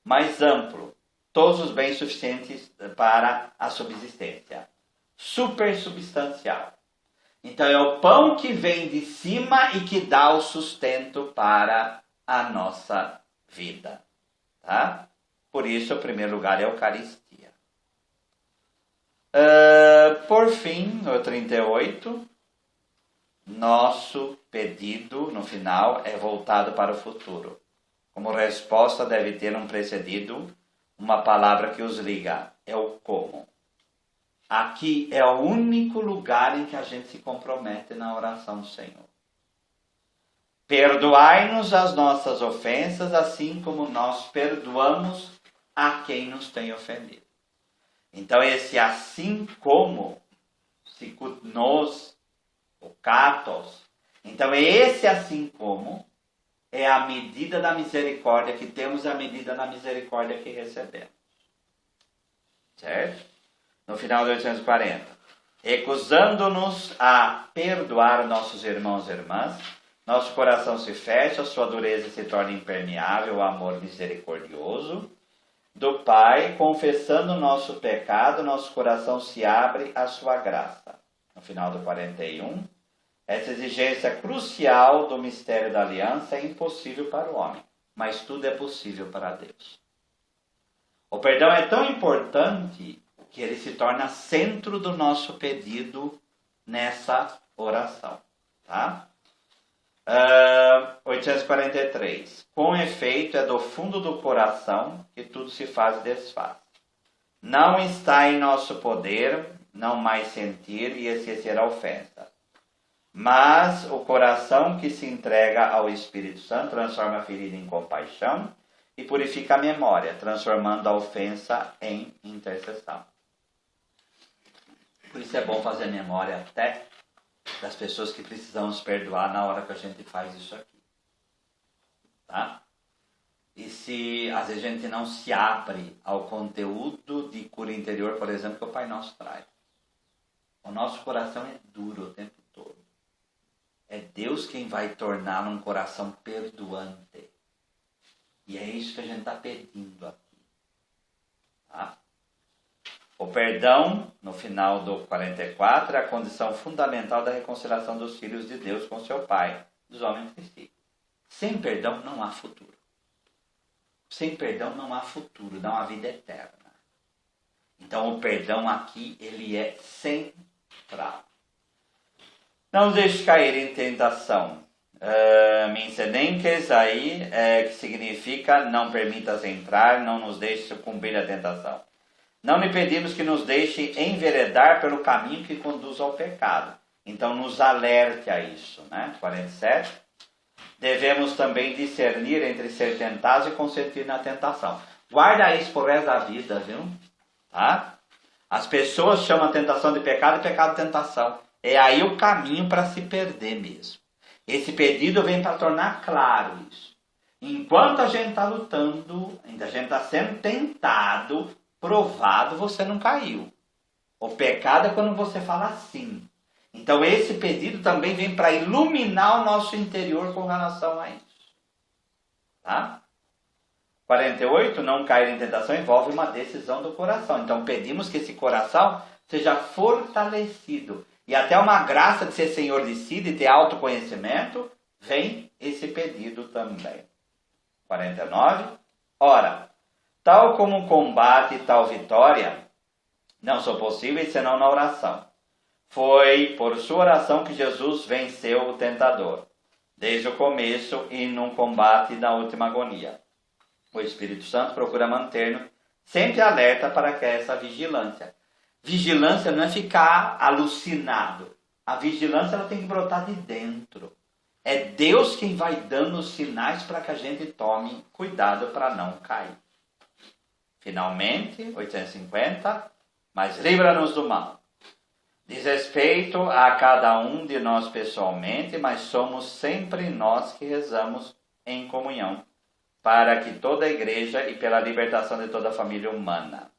mais amplo. Todos os bens suficientes para a subsistência. Supersubstancial. Então é o pão que vem de cima e que dá o sustento para a nossa vida. Tá? Por isso, o primeiro lugar é a Eucaristia. Por fim, no 38, nosso pedido no final é voltado para o futuro. Como resposta deve ter um precedido, uma palavra que os liga. É o como. Aqui é o único lugar em que a gente se compromete na oração do Senhor. Perdoai-nos as nossas ofensas, assim como nós perdoamos a quem nos tem ofendido. Então esse assim como, sicut nos, o katos. Então esse assim como é a medida da misericórdia que temos, a medida da misericórdia que recebemos. Certo? No final de 840. Recusando-nos a perdoar nossos irmãos e irmãs, nosso coração se fecha, sua dureza se torna impermeável ao amor misericordioso do Pai, confessando nosso pecado, nosso coração se abre à sua graça. No final do 41, essa exigência crucial do mistério da aliança é impossível para o homem, mas tudo é possível para Deus. O perdão é tão importante que ele se torna centro do nosso pedido nessa oração. Tá? 843. Com efeito, é do fundo do coração que tudo se faz e desfaz. Não está em nosso poder não mais sentir e esquecer a ofensa. Mas o coração que se entrega ao Espírito Santo transforma a ferida em compaixão e purifica a memória, transformando a ofensa em intercessão. Por isso é bom fazer memória até das pessoas que precisamos perdoar na hora que a gente faz isso aqui. Tá? E se às vezes a gente não se abre ao conteúdo de cura interior, por exemplo, que o Pai Nosso traz. O nosso coração é duro o tempo todo. É Deus quem vai tornar um coração perdoante. E é isso que a gente está pedindo aqui. Tá? O perdão, no final do 44, é a condição fundamental da reconciliação dos filhos de Deus com seu Pai, dos homens cristãos. Sem perdão não há futuro. Sem perdão não há futuro, não há vida eterna. Então o perdão aqui, ele é central. Não deixe cair em tentação. Minsenenkes aí, que significa não permitas entrar, não nos deixe sucumbir à tentação. Não lhe pedimos que nos deixe enveredar pelo caminho que conduz ao pecado. Então nos alerte a isso, né? 47. Devemos também discernir entre ser tentados e consentir na tentação. Guarda isso por resto da vida, viu? Tá? As pessoas chamam a tentação de pecado e pecado de tentação. É aí o caminho para se perder mesmo. Esse pedido vem para tornar claro isso. Enquanto a gente está lutando, ainda a gente está sendo tentado, provado, você não caiu. O pecado é quando você fala sim. Então esse pedido também vem para iluminar o nosso interior com relação a isso. Tá? 48, não cair em tentação envolve uma decisão do coração. Então pedimos que esse coração seja fortalecido. E até uma graça de ser senhor de si, de ter autoconhecimento, vem esse pedido também. 49. Ora, tal como o combate e tal vitória não são possíveis senão na oração. Foi por sua oração que Jesus venceu o tentador, desde o começo e num combate na última agonia. O Espírito Santo procura manter-nos sempre alerta para que essa vigilância. Vigilância não é ficar alucinado. A vigilância ela tem que brotar de dentro. É Deus quem vai dando os sinais para que a gente tome cuidado para não cair. Finalmente, 850, mas livra-nos do mal. Diz respeito a cada um de nós pessoalmente, mas somos sempre nós que rezamos em comunhão, para que toda a igreja e pela libertação de toda a família humana.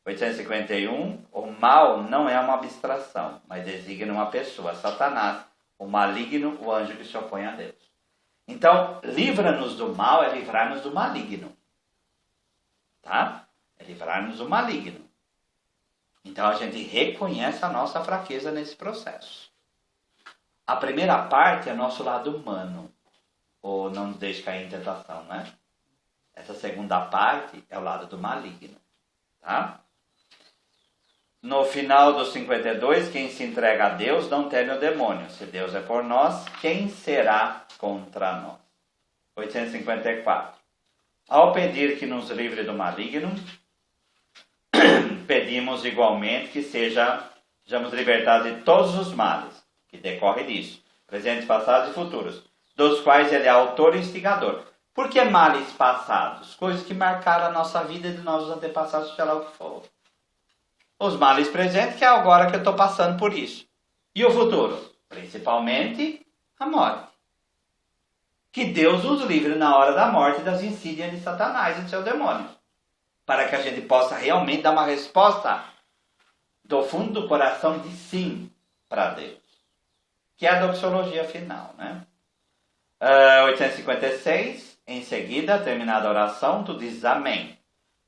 851, o mal não é uma abstração, mas designa uma pessoa, Satanás, o maligno, o anjo que se opõe a Deus. Então, livra-nos do mal é livrar-nos do maligno. Tá? É livrar-nos do maligno. Então, a gente reconhece a nossa fraqueza nesse processo. A primeira parte é nosso lado humano, ou não nos deixe cair em tentação, né? Essa segunda parte é o lado do maligno. Tá? No final do 52, quem se entrega a Deus não teme o demônio. Se Deus é por nós, quem será contra nós? 854. Ao pedir que nos livre do maligno, pedimos igualmente que sejamos libertados de todos os males que decorrem disso, presentes, passados e futuros, dos quais ele é autor e instigador. Por que males passados? Coisas que marcaram a nossa vida e de nossos antepassados, seja lá o que for. Os males presentes, que é agora que eu estou passando por isso. E o futuro? Principalmente a morte. Que Deus nos livre na hora da morte das insídias de Satanás e de seus demônios. Para que a gente possa realmente dar uma resposta do fundo do coração de sim para Deus. Que é a doxologia final, né? 856, em seguida, terminada a oração, tu dizes amém.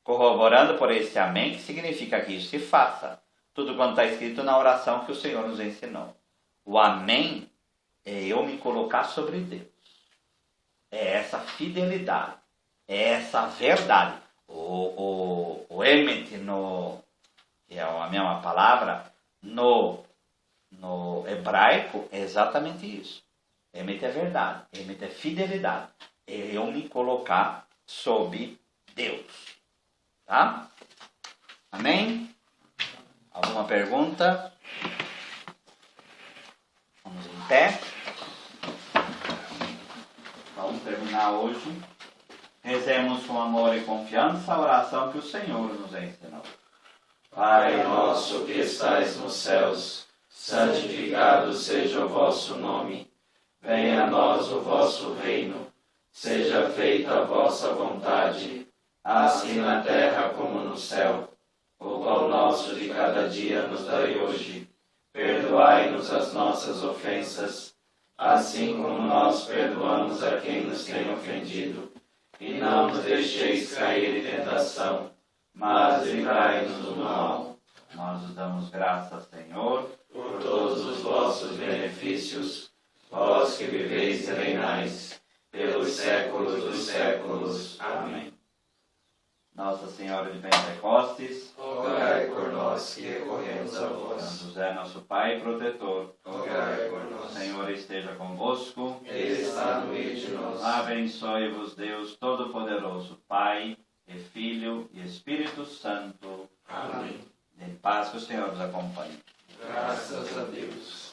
Corroborando por esse amém, que significa que isso se faça. Tudo quanto está escrito na oração que o Senhor nos ensinou. O amém é eu me colocar sobre Deus. É essa fidelidade. É essa verdade. O emet, que é a mesma palavra, no hebraico é exatamente isso. Emet é verdade. Emet é fidelidade. É eu me colocar sob Deus. Tá? Amém? Alguma pergunta? Vamos em pé. Vamos terminar hoje. Rezemos com amor e confiança a oração que o Senhor nos ensinou. Pai nosso que estais nos céus, santificado seja o vosso nome. Venha a nós o vosso reino. Seja feita a vossa vontade, assim na terra como no céu. O pão nosso de cada dia nos dai hoje. Perdoai-nos as nossas ofensas, assim como nós perdoamos a quem nos tem ofendido. E não nos deixeis cair em tentação, mas livrai-nos do mal. Nós os damos graças, Senhor, Por todos os vossos benefícios, vós que viveis e reinais, pelos séculos dos séculos. Amém. Nossa Senhora de Pentecostes, Rogai por nós que recorremos a São vós. José, nosso Pai e protetor, Rogai por o nós. Senhor esteja convosco. Ele está no meio de nós. Abençoe-vos Deus Todo-Poderoso, Pai e Filho e Espírito Santo. Amém. Em paz que o Senhor nos acompanhe. Graças a Deus.